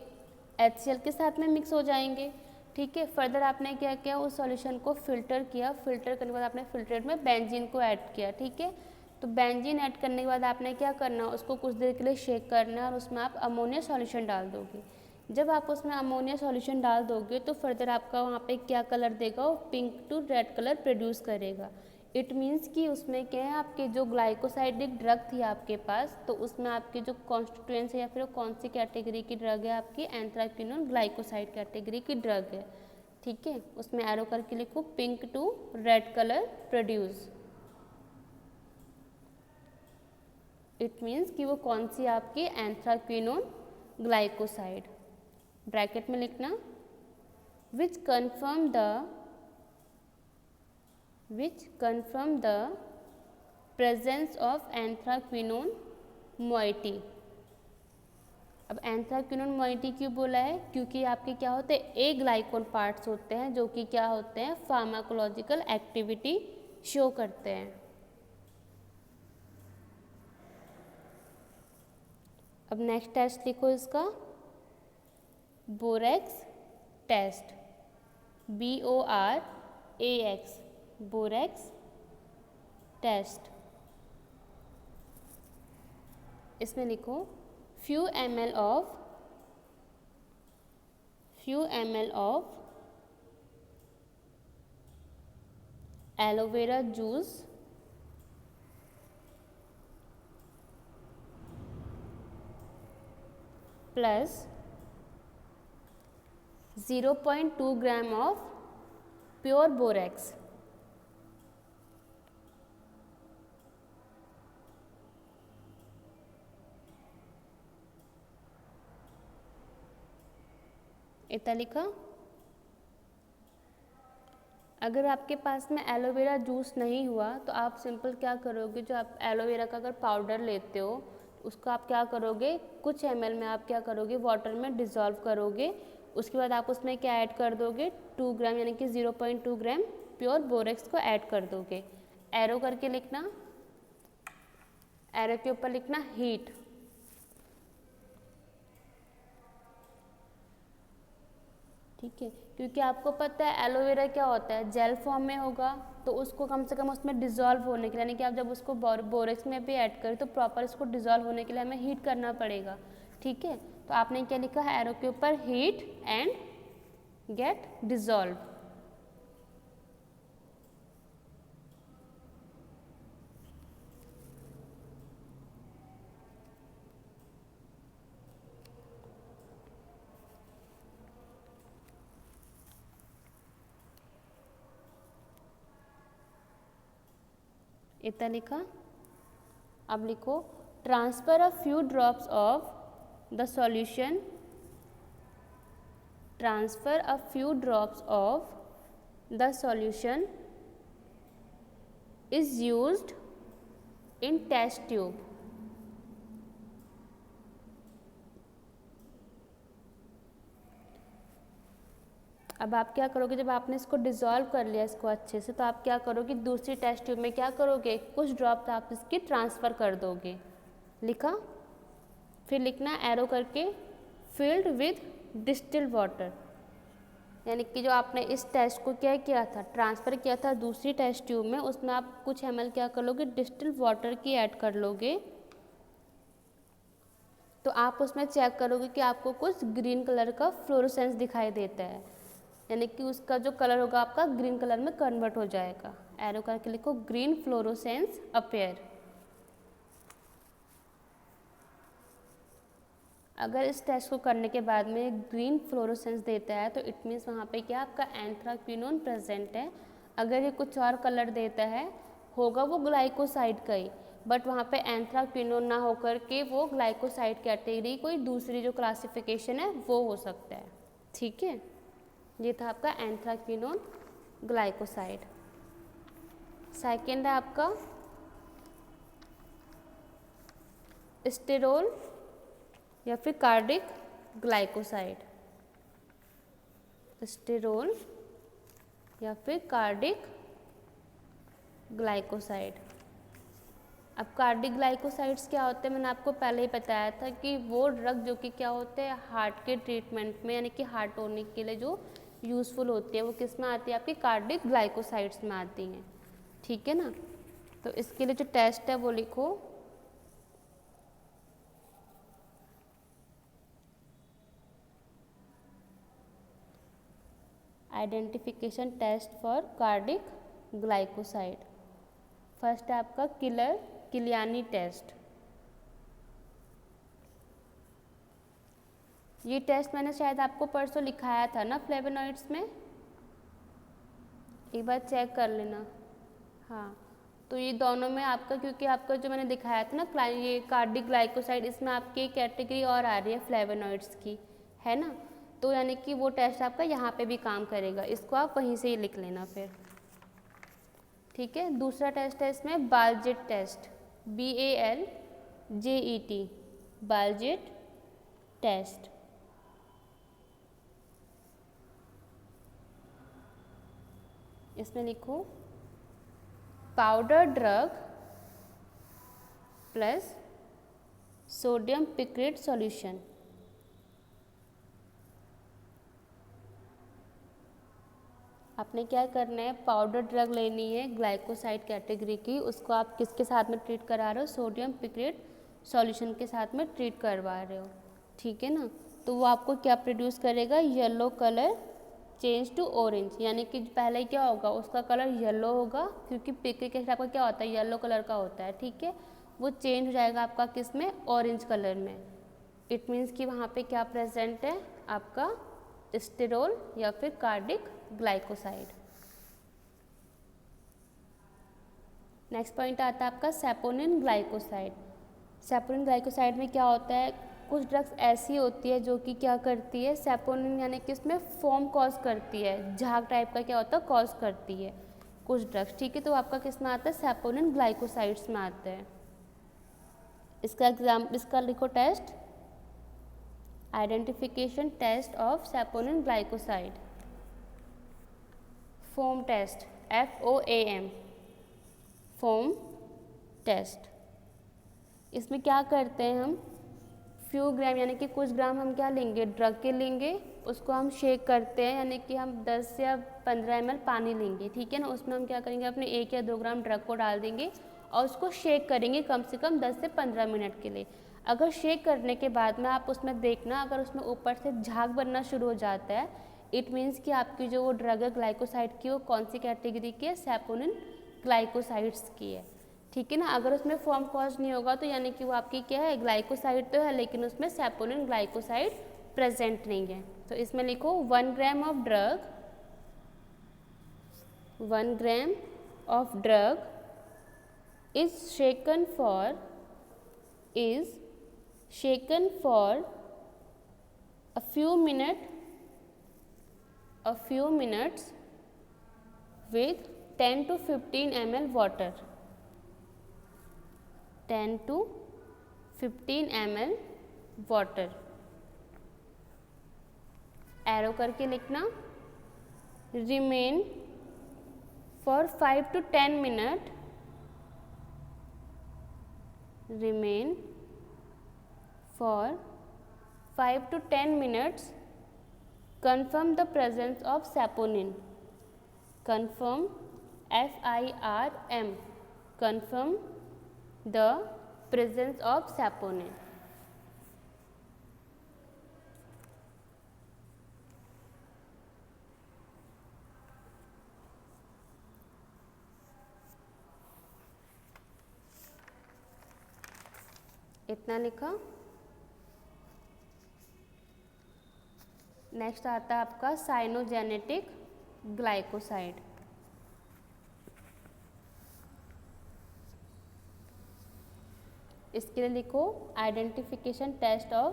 HCl के साथ में मिक्स हो जाएंगे। ठीक है, फर्दर आपने क्या किया, उस सॉल्यूशन को फिल्टर किया, फिल्टर करने के बाद आपने फिल्ट्रेट में बेंजीन को ऐड किया। ठीक है, तो बेंजीन ऐड करने के बाद आपने क्या करना, उसको कुछ देर के लिए शेक करना है और उसमें आप अमोनिया सॉल्यूशन डाल दोगे। जब आप उसमें अमोनिया सॉल्यूशन डाल दोगे तो फर्दर आपका वहाँ पे क्या कलर देगा, वो pink to red colour produce करेगा। इट मीन्स कि उसमें क्या है, आपके जो ग्लाइकोसाइडिक ड्रग थी आपके पास, तो उसमें आपके जो कॉन्स्टिट्यूएंट्स है या फिर कौन सी कैटेगरी की ड्रग है, आपकी एंथ्राक्विनोन ग्लाइकोसाइड कैटेगरी की ड्रग है। ठीक है, उसमें एरो करके लिखो pink to red colour produce. It means कि वो कौन सी आपकी एंथ्राक्विनोन ग्लाइकोसाइड, ब्रैकेट में लिखना, which confirm the presence of anthraquinone moiety। अब एंथ्राक्विनोन मोइटी क्यों बोला है, क्योंकि आपके क्या होते हैं, ए ग्लाइकोन पार्ट्स होते हैं जो कि क्या होते हैं, फार्माकोलॉजिकल एक्टिविटी शो करते हैं। अब नेक्स्ट टेस्ट लिखो इसका, borax test, BORAX, borax test. इसमें लिखो few ml of aloe vera juice plus 0.2 gram of pure borax. इतना लिखा। अगर आपके पास में एलोवेरा जूस नहीं हुआ तो आप सिंपल क्या करोगे, जो आप एलोवेरा का अगर पाउडर लेते हो उसको आप क्या करोगे, कुछ ml में आप क्या करोगे, वाटर में डिज़ोल्व करोगे। उसके बाद आप उसमें क्या ऐड कर दोगे, 2 ग्राम यानी कि 0.2 ग्राम प्योर बोरेक्स को ऐड कर दोगे। एरो करके लिखना, एरो के ऊपर लिखना हीट। ठीक है, क्योंकि आपको पता है एलोवेरा क्या होता है, जेल फॉर्म में होगा, तो उसको कम से कम उसमें डिज़ोल्व होने के लिए, यानी कि आप जब उसको बोरेक्स में भी ऐड करें तो प्रॉपर इसको डिज़ोल्व होने के लिए हमें हीट करना पड़ेगा। ठीक है, तो आपने क्या लिखा है, एरो के ऊपर हीट एंड गेट डिज़ोल्व। इतना लिखा। अब लिखो transfer a few drops of the solution, transfer a few drops of the solution is used in test tube. अब आप क्या करोगे, जब आपने इसको डिज़ोल्व कर लिया इसको अच्छे से, तो आप क्या करोगे, दूसरी टेस्ट ट्यूब में क्या करोगे, कुछ ड्रॉप्स आप इसकी ट्रांसफ़र कर दोगे। लिखा। फिर लिखना एरो करके फिल्ड विद डिस्टिल्ड वाटर, यानी कि जो आपने इस टेस्ट को क्या किया था, ट्रांसफ़र किया था दूसरी टेस्ट ट्यूब में, उसमें आप कुछ ml क्या कर लोगे, डिस्टिल्ड वाटर की ऐड कर लोगे। तो आप उसमें चेक करोगे कि आपको कुछ ग्रीन कलर का फ्लोरोसेंस दिखाई देता है, यानी कि उसका जो कलर होगा आपका ग्रीन कलर में कन्वर्ट हो जाएगा। एरो करके लिखो ग्रीन फ्लोरोसेंस अपीयर। अगर इस टेस्ट को करने के बाद में ग्रीन फ्लोरोसेंस देता है तो इट मीन्स वहाँ पे क्या आपका एंथ्राक्विनोन प्रेजेंट है। अगर ये कुछ और कलर देता है, होगा वो ग्लाइकोसाइड का ही, बट वहाँ पे एंथ्राक्विनोन ना होकर के वो ग्लाइकोसाइड कैटेगरी कोई दूसरी जो क्लासिफिकेशन है वो हो सकता है। ठीक है, ये था आपका एंथ्राक्विनोन ग्लाइकोसाइड। सेकेंड है आपका स्टेरोल या फिर कार्डिक ग्लाइकोसाइड, स्टेरोल या फिर कार्डिक ग्लाइकोसाइड। अब कार्डिक ग्लाइकोसाइड्स क्या होते हैं, मैंने आपको पहले ही बताया था कि वो ड्रग जो कि क्या होते हैं हार्ट के ट्रीटमेंट में, यानी कि हार्ट टोनिक के लिए जो यूज़फुल होती है, वो किस में आती है, आपकी कार्डिक ग्लाइकोसाइड्स में आती हैं। ठीक है ना, तो इसके लिए जो टेस्ट है वो लिखो identification test for cardiac glycoside. First है आपका किलियानी टेस्ट। ये टेस्ट मैंने शायद आपको परसों लिखाया था ना फ्लेवोनॉइड्स में, एक बार चेक कर लेना। हाँ, तो ये दोनों में आपका, क्योंकि आपका जो मैंने दिखाया था ना ये कार्डिक ग्लाइकोसाइड, इसमें आपकी कैटेगरी और आ रही है फ्लेवोनॉइड्स की, है ना, तो यानी कि वो टेस्ट आपका यहाँ पे भी काम करेगा, इसको आप वहीं से ही लिख लेना फिर। ठीक है, दूसरा टेस्ट है इसमें Baljet test, BALJET, Baljet test. इसमें लिखो powder drug plus sodium picrate solution. आपने क्या करना है, पाउडर ड्रग लेनी है ग्लाइकोसाइड कैटेगरी की, उसको आप किसके साथ में ट्रीट करा रहे हो, सोडियम पिक्रेट सॉल्यूशन के साथ में ट्रीट करवा रहे हो, ठीक है ना। तो वो आपको क्या प्रोड्यूस करेगा, yellow colour change to orange, यानी कि पहले क्या होगा, उसका कलर येलो होगा, क्योंकि पिक्रेट एसिड आपका क्या होता है, येलो कलर का होता है, ठीक है। वो चेंज हो जाएगा आपका किस में, ऑरेंज कलर में। इट मीन्स कि वहाँ पे क्या प्रेजेंट है, आपका स्टेरोल या फिर कार्डिक ग्लाइकोसाइड। नेक्स्ट पॉइंट आता है आपका सैपोनिन ग्लाइकोसाइड। सैपोनिन ग्लाइकोसाइड में क्या होता है, कुछ ड्रग्स ऐसी होती है जो कि क्या करती है, सैपोनिन यानी कि इसमें फोम कॉज करती है, झाग टाइप का क्या होता है कॉज करती है कुछ ड्रग्स, ठीक है। तो आपका किस में आता है, सैपोनिन ग्लाइकोसाइड्स में आता है। इसका लिखो test, identification test of saponin glycoside, foam test, FOAM, foam test. इसमें क्या करते हैं हम, फ्यू ग्राम यानी कि कुछ ग्राम हम क्या लेंगे, ड्रग के लेंगे, उसको हम शेक करते हैं, यानी कि हम 10 या 15 ml पानी लेंगे, ठीक है ना। उसमें हम क्या करेंगे, अपने 1 या 2 ग्राम ड्रग को डाल देंगे और उसको शेक करेंगे कम से कम 10 से 15 मिनट के लिए। अगर शेक करने के बाद में आप उसमें देखना, अगर उसमें ऊपर से झाग बनना शुरू हो जाता है, इट मीन्स कि आपकी जो वो ड्रग है ग्लाइकोसाइड की, वो कौन सी कैटेगरी की है, सैपोनिन ग्लाइकोसाइड्स की है, ठीक है ना। अगर उसमें फॉर्म कॉज नहीं होगा तो यानी कि वो आपकी क्या है, ग्लाइकोसाइड तो है लेकिन उसमें सैपोनिन ग्लाइकोसाइड प्रेजेंट नहीं है। तो इसमें लिखो 1 gram of drug, 1 gram of drug is shaken for a few minutes with 10 to 15 ml water, 10 to 15 ml water। Arrow करके लिखना, remain for 5 to 10 minutes, remain for 5 to 10 minutes, confirm the presence of saponin, confirm, FIRM, confirm the presence of saponin। इतना लिखा। Next आता है आपका cyanogenetic glycoside. इसके लिए लिखो identification test of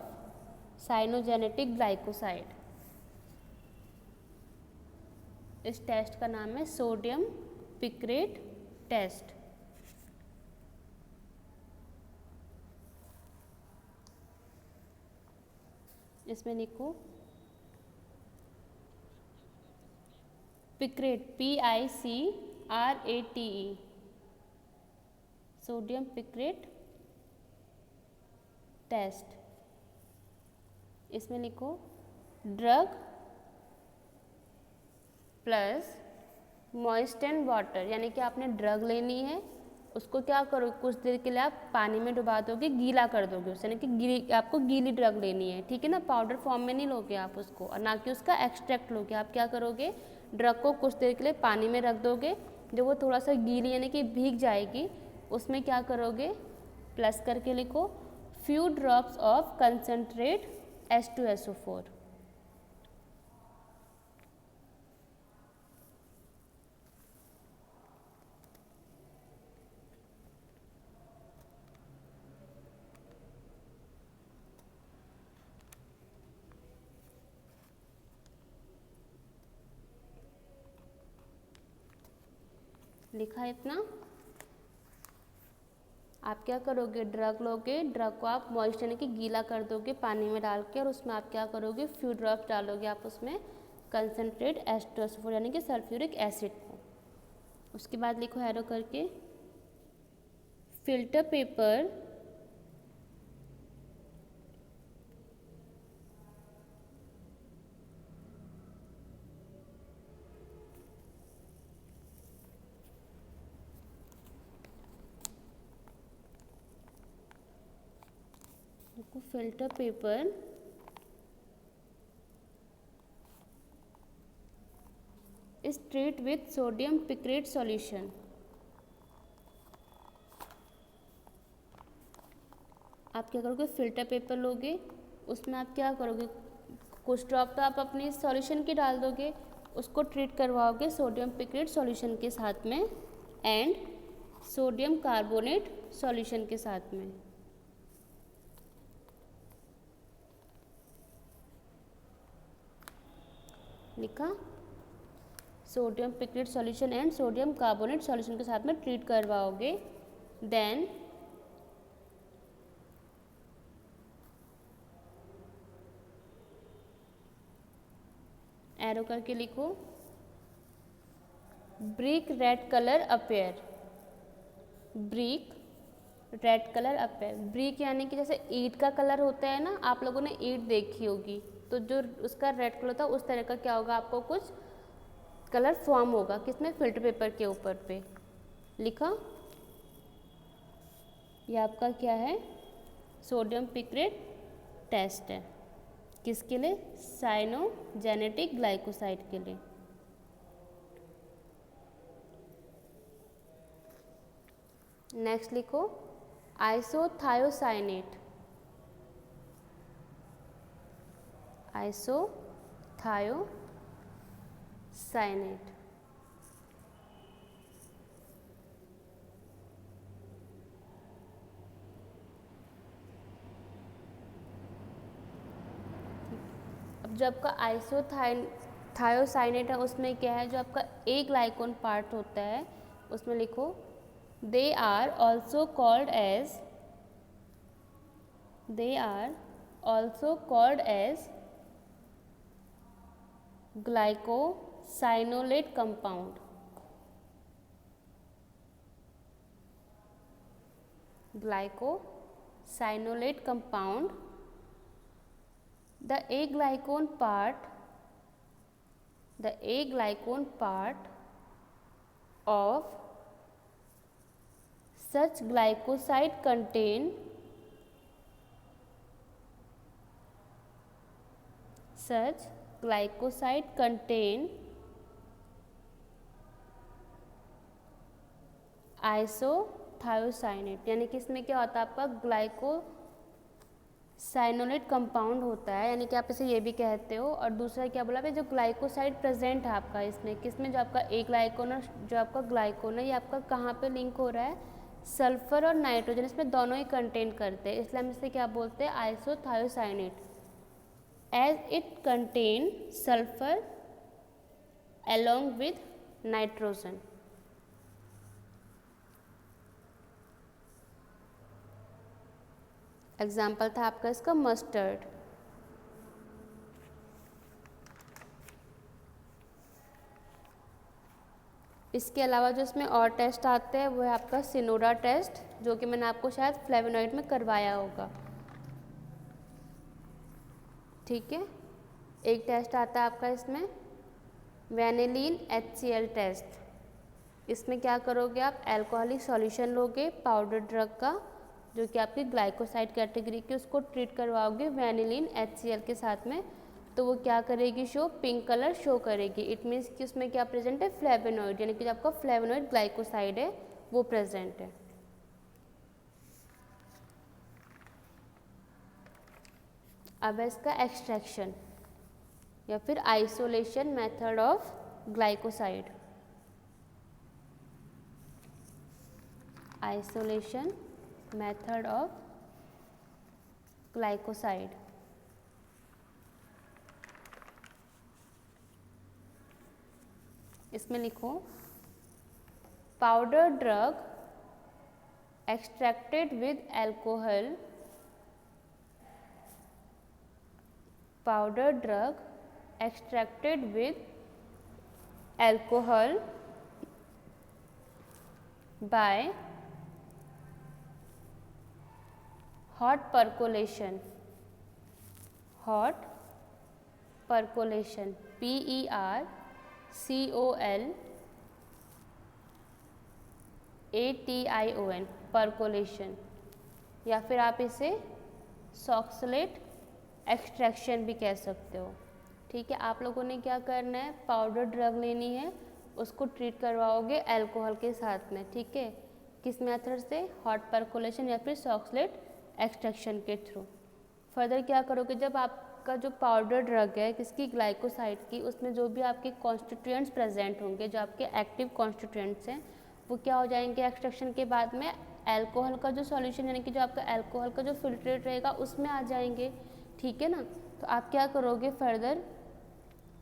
cyanogenetic glycoside. इस टेस्ट का नाम है सोडियम पिक्रेट टेस्ट। इसमें लिखो picrate, PICRATE, sodium picrate test. इसमें लिखो drug plus moist and water, यानी कि आपने ड्रग लेनी है, उसको क्या करो, कुछ देर के लिए आप पानी में डुबा दोगे, गीला कर दोगे उसे, यानी कि आपको गीली ड्रग लेनी है, ठीक है ना। पाउडर फॉर्म में नहीं लोगे आप उसको, और ना कि उसका एक्सट्रैक्ट लोगे। आप क्या करोगे, ड्रग को कुछ देर के लिए पानी में रख दोगे, जब वो थोड़ा सा गीली यानी कि भीग जाएगी, उसमें क्या करोगे, प्लस करके लिखो few drops of concentrate H2SO4। लिखा इतना। आप क्या करोगे, ड्रग लोगे, ड्रग को आप मॉइस्ट यानी कि गीला कर दोगे पानी में डाल के, और उसमें आप क्या करोगे, फ्यू ड्रॉप्स डालोगे आप उसमें कंसनट्रेट H2SO4 यानी कि सल्फ्यूरिक एसिड को। उसके बाद लिखो एरो करके filter paper filter paper is treated with sodium picrate solution. आप क्या करोगे, फिल्टर पेपर लोगे, उसमें आप क्या करोगे, कुछ ड्रॉप तो आप अपनी सॉल्यूशन की डाल दोगे, उसको ट्रीट करवाओगे सोडियम पिक्रेट सॉल्यूशन के साथ में एंड सोडियम कार्बोनेट सॉल्यूशन के साथ में। लिखा, sodium picrate solution and sodium carbonate solution के साथ में ट्रीट करवाओगे। देन एरो करके लिखो, brick red colour appear, brick red colour appear. Brick यानी कि जैसे ईंट का कलर होता है ना, आप लोगों ने ईंट देखी होगी, तो जो उसका रेड कलर होता है उस तरह का क्या होगा, आपको कुछ कलर फॉर्म होगा किसमें, फिल्टर पेपर के ऊपर पे। लिखा, ये आपका क्या है, सोडियम पिक्रेट टेस्ट है, किसके लिए, साइनोजेनेटिक ग्लाइकोसाइड के लिए। नेक्स्ट लिखो, आइसोथायोसाइनेट, आइसोथायोसाइनेट। अब जो आपका आइसोथायोसाइनेट है उसमें क्या है, जो आपका ए ग्लाइकोन पार्ट होता है उसमें लिखो, they are also called as glucosinolate compound. Glucosinolate compound, the A glycone part of such glycoside contain isothiocyanate. यानी कि इसमें क्या होता है, आपका ग्लाइकोसाइनोलेट कंपाउंड होता है, यानी कि आप इसे ये भी कहते हो। और दूसरा क्या बोला, जो ग्लाइकोसाइड प्रेजेंट है आपका इसमें, किसमें, जो आपका ए ग्लाइकोन और जो आपका ग्लाइकोन है, ये आपका कहाँ पे लिंक हो रहा है, सल्फर और नाइट्रोजन, इसमें दोनों ही कंटेन करते हैं, इसलिए हम इसे क्या बोलते हैं, isothiocyanate, as it contain sulphur along with nitrogen. Example था आपका इसका मस्टर्ड। इसके अलावा जो इसमें और टेस्ट आते हैं वो है आपका सिनोडा टेस्ट, जो कि मैंने आपको शायद फ्लेवोनॉइड में करवाया होगा। ठीक है, एक टेस्ट आता है आपका इसमें वैनिलीन HCl टेस्ट। इसमें क्या करोगे, आप एल्कोहलिक सॉल्यूशन लोगे पाउडर ड्रग का, जो कि आपकी ग्लाइकोसाइड कैटेगरी की, उसको ट्रीट करवाओगे वैनिलीन HCl के साथ में, तो वो क्या करेगी, शो पिंक कलर शो करेगी। इट मीन्स कि उसमें क्या प्रेजेंट है, फ्लेवोनॉइड, यानी कि जो आपका फ्लेवोनॉइड ग्लाइकोसाइड है वो प्रेजेंट है। अब है इसका एक्सट्रैक्शन या फिर isolation method of glycoside. Isolation method of glycoside. इसमें लिखो, powder drug extracted with alcohol, powder drug extracted with alcohol by hot percolation, PERCOLATION, percolation, या फिर आप इसे सॉक्सलेट एक्सट्रैक्शन भी कह सकते हो। ठीक है, आप लोगों ने क्या करना है, पाउडर ड्रग लेनी है, उसको ट्रीट करवाओगे अल्कोहल के साथ में। ठीक है, किस मेथड से, हॉट परकोलेशन या फिर सॉक्सलेट एक्सट्रैक्शन के थ्रू। फर्दर क्या करोगे, जब आपका जो पाउडर ड्रग है किसकी, ग्लाइकोसाइड की, उसमें जो भी आपके कॉन्स्टिट्यूएंट्स प्रेजेंट होंगे, जो आपके एक्टिव कॉन्स्टिट्यूएंट्स हैं, वो क्या हो जाएंगे एक्सट्रैक्शन के बाद में अल्कोहल का जो सॉल्यूशन यानी कि जो आपका अल्कोहल का जो फिल्ट्रेट रहेगा उसमें आ जाएंगे। ठीक है ना, तो आप क्या करोगे, फर्दर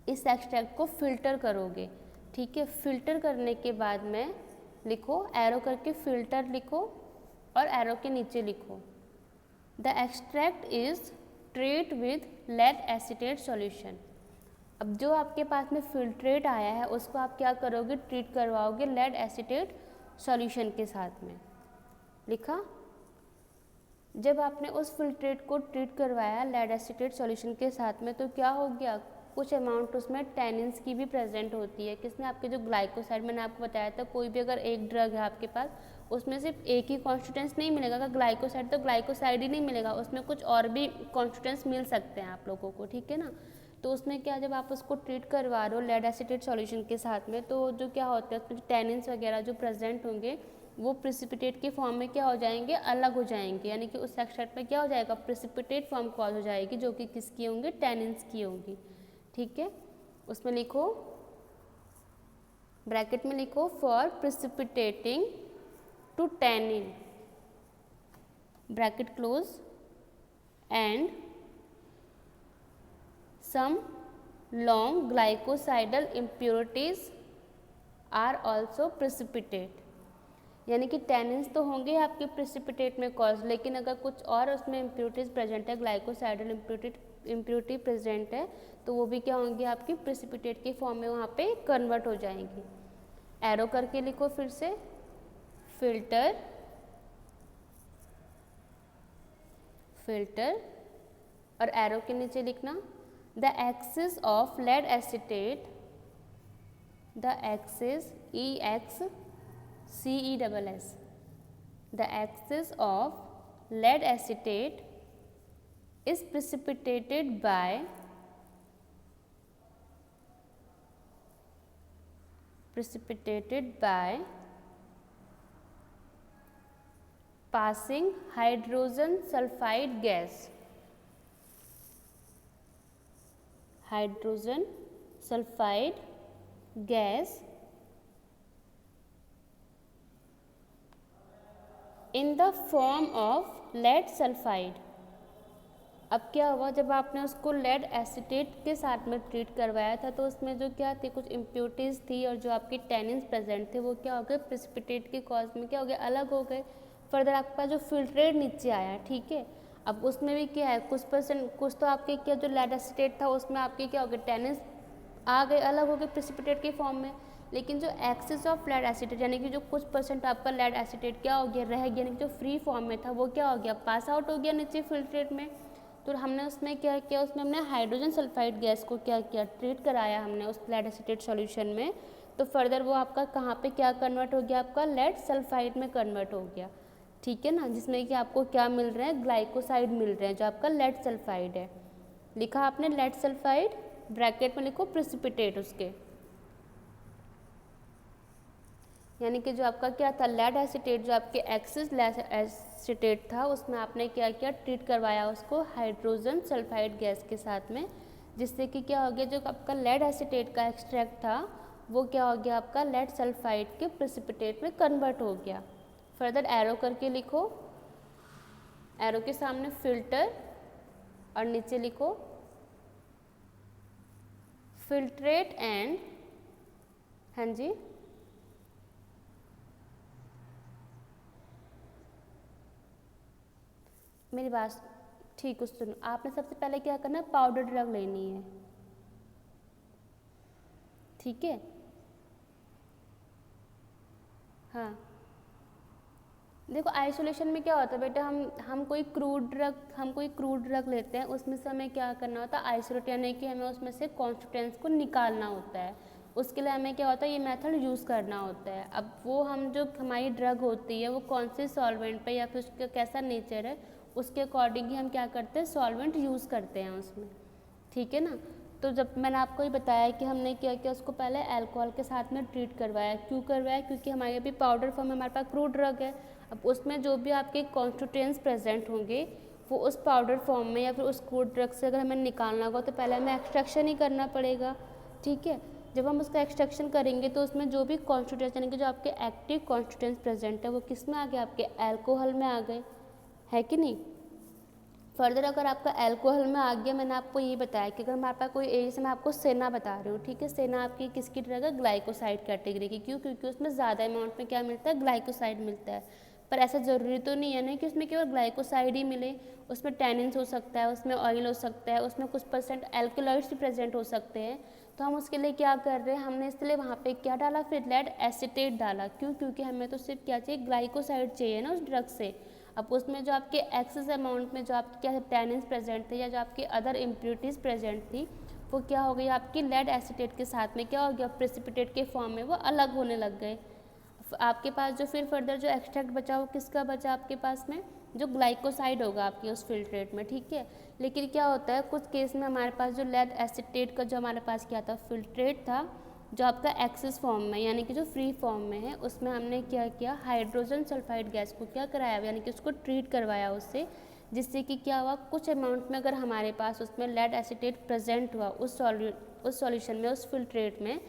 इस एक्सट्रैक्ट को फिल्टर करोगे। ठीक है, फिल्टर करने के बाद में लिखो, एरो करके फिल्टर लिखो और एरो के नीचे लिखो, the extract is treat with lead acetate solution. अब जो आपके पास में फिल्ट्रेट आया है उसको आप क्या करोगे, ट्रीट करवाओगे लेड एसीटेट सॉल्यूशन के साथ में। लिखा, जब आपने उस फिल्ट्रेट को ट्रीट करवाया लेड एसीटेट सॉल्यूशन के साथ में, तो क्या हो गया, कुछ अमाउंट उसमें टैनिन्स की भी प्रेजेंट होती है। किसने, आपके जो ग्लाइकोसाइड, मैंने आपको बताया था कोई भी अगर एक ड्रग है आपके पास, उसमें सिर्फ एक ही कॉन्स्टिट्यूएंट्स नहीं मिलेगा, अगर ग्लाइकोसाइड तो ग्लाइकोसाइड ही नहीं मिलेगा, उसमें कुछ और भी कॉन्स्टिट्यूएंट्स मिल सकते हैं आप लोगों को। ठीक है ना, तो उसमें क्या, जब आप उसको ट्रीट करवा रहे हो लेड एसीटेट सॉल्यूशन के साथ में, तो जो क्या होता है उसमें टैनिन्स वगैरह जो प्रेजेंट होंगे वो प्रेसिपिटेट के फॉर्म में क्या हो जाएंगे, अलग हो जाएंगे, यानी कि उस एक्सट्रैक्ट में क्या हो जाएगा, प्रेसिपिटेट फॉर्म कॉज हो जाएगी, जो कि किसकी होंगी, टैनिन्स की होंगी। ठीक है, उसमें लिखो, ब्रैकेट में लिखो, for precipitating to tannin, bracket close, and some long glycosidal impurities are also precipitate. यानी कि टैनिन्स तो होंगे आपके प्रेसिपिटेट में कॉज, लेकिन अगर कुछ और उसमें इम्प्योरिटीज प्रेजेंट है, ग्लाइकोसाइडल इम्प्योरिटी प्रेजेंट है, तो वो भी क्या होंगी, आपकी प्रेसिपिटेट के फॉर्म में वहाँ पे कन्वर्ट हो जाएंगी। एरो करके लिखो फिर से, फिल्टर, फिल्टर, और एरो के नीचे लिखना, the excess of lead acetate, the excess, EXCESS, the axis of lead acetate is precipitated by passing hydrogen sulfide gas, hydrogen sulfide gas in the form of lead sulfide। अब क्या हुआ, जब आपने उसको लेड एसीटेट के साथ में treat करवाया था, तो उसमें जो क्या थी, कुछ इम्प्योरिटीज़ थी, और जो आपके टैनिन्स प्रेजेंट थे वो क्या हो गए, प्रेसिपिटेट के कॉज में क्या हो गए, अलग हो गए। फर्दर आपके पास जो फिल्ट्रेट नीचे आया, ठीक है, अब उसमें भी क्या है, कुछ तो आपके क्या, जो लेड एसीटेट था उसमें आपके क्या हो गए, टैनिन्स आ गए, अलग हो गए प्रेसिपिटेट के फॉर्म में, लेकिन जो एक्सेस ऑफ लेड एसीटेट यानी कि जो कुछ परसेंट आपका लेड एसीटेट क्या हो गया, रह गया, यानी कि जो फ्री फॉर्म में था वो क्या हो गया, पास आउट हो गया नीचे फिल्ट्रेट में। तो हमने उसमें क्या किया, उसमें हमने हाइड्रोजन सल्फाइड गैस को क्या किया, ट्रीट कराया हमने उस लेड एसीटेट सॉल्यूशन में, तो फर्दर वो आपका कहाँ पे क्या कन्वर्ट हो गया, आपका लेड सल्फाइड में कन्वर्ट हो गया। ठीक है ना, जिसमें कि आपको क्या मिल रहे हैं, ग्लाइकोसाइड मिल रहे हैं, जो आपका लेड सल्फाइड है। लिखा आपने लेड सल्फाइड, ब्रैकेट में लिखो प्रेसिपिटेट उसके, यानी कि जो आपका क्या था, लेड एसीटेट, जो आपके एक्सिस लेड एसीटेट था, उसमें आपने क्या किया, ट्रीट करवाया उसको हाइड्रोजन सल्फाइड गैस के साथ में, जिससे कि क्या हो गया, जो आपका लेड एसीटेट का एक्सट्रैक्ट था वो क्या हो गया, आपका लेड सल्फाइड के प्रेसिपिटेट में कन्वर्ट हो गया। फर्दर एरो करके लिखो, एरो के सामने फिल्टर और नीचे लिखो फिल्ट्रेट एंड, हाँ जी, मेरी बात ठीक उस सुनो, आपने सबसे पहले क्या करना है, पाउडर ड्रग लेनी है। ठीक है, हाँ, देखो आइसोलेशन में क्या होता है बेटा, हम कोई क्रूड ड्रग लेते हैं, उसमें से हमें क्या करना होता है, आइसोलेट, यानी कि हमें उसमें से कॉन्स्टिट्यूएंट्स को निकालना होता है। उसके लिए हमें क्या होता है, ये मेथड यूज़ करना होता है। अब वो हम जो हमारी ड्रग होती है वो कौन से सॉल्वेंट पे या फिर उसका कैसा नेचर है उसके अकॉर्डिंग ही हम क्या करते हैं, सॉल्वेंट यूज़ करते हैं उसमें, ठीक है ना। तो जब मैंने आपको ये बताया कि हमने क्या किया, उसको पहले अल्कोहल के साथ में ट्रीट करवाया। क्यों करवाया? क्योंकि हमारे अभी पाउडर फॉर्म में हमारे पास क्रूड ड्रग है। अब उसमें जो भी आपके कॉन्स्टिट्यूएंट्स प्रेजेंट होंगे वो उस पाउडर फॉर्म में या फिर उस क्रूड ड्रग से अगर हमें निकालना होगा तो पहले हमें एक्सट्रैक्शन ही करना पड़ेगा, ठीक है। जब हम उसका एक्सट्रैक्शन करेंगे तो उसमें जो भी कॉन्स्टिट्यूएंट्स यानी कि जो आपके एक्टिव कॉन्स्टिट्यूएंट्स प्रेजेंट है वो किस में आ गए, आपके अल्कोहल में आ गए, है कि नहीं। फर्दर अगर आपका अल्कोहल में आ गया, मैंने आपको ये बताया कि अगर हमारे पास कोई एज से मैं आपको सेना बता रही हूँ, ठीक है। सेना आपकी किसकी ड्रग है, ग्लाइकोसाइड कैटेगरी की। क्यों? क्योंकि उसमें ज़्यादा अमाउंट में क्या मिलता है, ग्लाइकोसाइड मिलता है। पर ऐसा ज़रूरी तो नहीं है ना कि उसमें केवल ग्लाइकोसाइड ही मिले, उसमें टैनिन्स हो सकता है, उसमें ऑयल हो सकता है, उसमें कुछ परसेंट एल्कलॉइड्स भी प्रेजेंट हो सकते हैं। तो हम उसके लिए क्या कर रहे हैं, हमने इसलिए वहाँ पे क्या डाला, फिर लेड एसीटेट डाला। क्यों? क्योंकि हमें तो सिर्फ क्या चाहिए, ग्लाइकोसाइड चाहिए ना उस ड्रग से। अब उसमें जो आपके एक्सेस अमाउंट में जो आपके क्या टैनिन्स प्रेजेंट थे या जो आपकी अदर इम्प्योरिटीज़ प्रेजेंट थी वो क्या हो गई, आपकी लेड एसीटेट के साथ में क्या हो गया, प्रेसिपिटेट के फॉर्म में वो अलग होने लग गए। आपके पास जो फिर फर्दर जो एक्सट्रैक्ट बचा वो किसका बचा आपके पास में, जो ग्लाइकोसाइड होगा आपकी उस फिल्ट्रेट में, ठीक है। लेकिन क्या होता है कुछ केस में हमारे पास जो लेड एसीटेट का जो हमारे पास क्या था, फिल्ट्रेट था, जो आपका एक्सेस फॉर्म में यानी कि जो फ्री फॉर्म में है, उसमें हमने क्या किया, हाइड्रोजन सल्फाइड गैस को क्या कराया, यानी कि उसको ट्रीट करवाया उससे, जिससे कि क्या हुआ, कुछ अमाउंट में अगर हमारे पास उसमें लेड एसीटेट प्रेजेंट हुआ उस सॉल्यूशन में, उस फिल्ट्रेट में,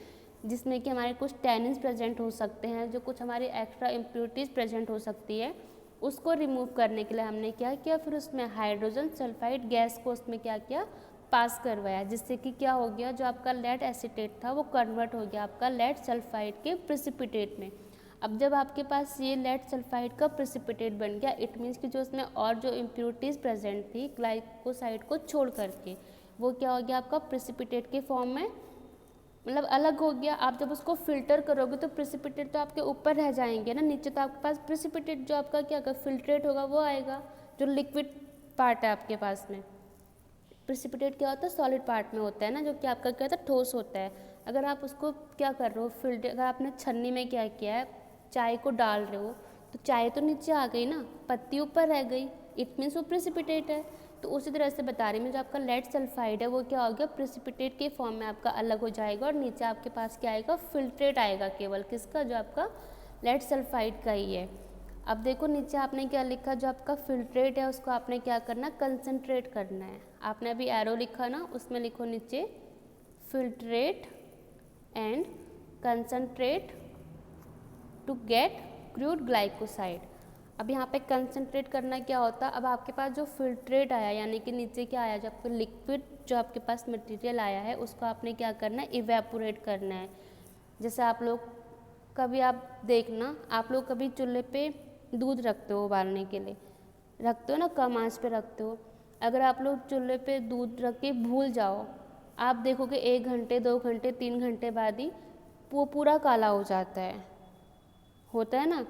जिसमें कि हमारे कुछ टैनिन्स प्रेजेंट हो सकते हैं, जो कुछ हमारी एक्स्ट्रा इम्प्योरिटीज़ प्रेजेंट हो सकती है, उसको रिमूव करने के लिए हमने क्या किया, फिर उसमें हाइड्रोजन सल्फाइड गैस को उसमें क्या किया, पास करवाया, जिससे कि क्या हो गया, जो आपका लेड एसीटेट था वो कन्वर्ट हो गया आपका लेड सल्फाइड के प्रेसिपिटेट में। अब जब आपके पास ये लेड सल्फाइड का प्रेसिपिटेट बन गया, इट मीन्स कि जो उसमें और जो इम्प्योरिटीज़ प्रेजेंट थी ग्लाइकोसाइड को छोड़ करके, वो क्या हो गया आपका प्रेसिपिटेट के फॉर्म में, मतलब अलग हो गया। आप जब उसको फिल्टर करोगे तो प्रेसिपिटेट तो आपके ऊपर रह जाएंगे ना, नीचे तो आपके पास प्रेसिपिटेट जो आपका क्या होगा, फिल्ट्रेट होगा, वो आएगा, जो लिक्विड पार्ट है आपके पास में। प्रेसिपिटेट क्या होता है, सॉलिड पार्ट में होता है ना, जो कि आपका क्या होता है, ठोस होता है। अगर आप उसको क्या कर रहे हो, फिल्टर, अगर आपने छन्नी में क्या किया है, चाय को डाल रहे हो, तो चाय तो नीचे आ गई ना, पत्ती ऊपर रह गई, इट मीन्स वो प्रेसिपिटेट है। तो उसी तरह से बता रही मैं, जो आपका लेड सल्फाइड है वो क्या हो गया, प्रेसिपिटेट के फॉर्म में आपका अलग हो जाएगा, और नीचे आपके पास क्या आएगा, फिल्ट्रेट आएगा, केवल किसका, जो आपका लेड सल्फाइड का ही है। अब देखो नीचे आपने क्या लिखा, जो आपका फिल्ट्रेट है उसको आपने क्या करना, कंसंट्रेट करना है। आपने अभी एरो लिखा ना, उसमें लिखो नीचे filtrate and concentrate to get crude glycoside. अब यहाँ पे कंसंट्रेट करना क्या होता है, अब आपके पास जो फिल्ट्रेट आया यानी कि नीचे क्या आया, जो आपको लिक्विड जो आपके पास मटेरियल आया है उसको आपने क्या करना है, इवेपोरेट करना है। जैसे आप लोग कभी आप देखना, आप लोग कभी चूल्हे पे दूध रखते हो उबालने के लिए, रखते हो ना, कम आंच पे रखते हो। अगर आप लोग चूल्हे पे दूध रख के भूल जाओ, आप देखोगे 1 घंटे 2 घंटे 3 घंटे बाद ही वो पूरा काला हो जाता है, होता है ना।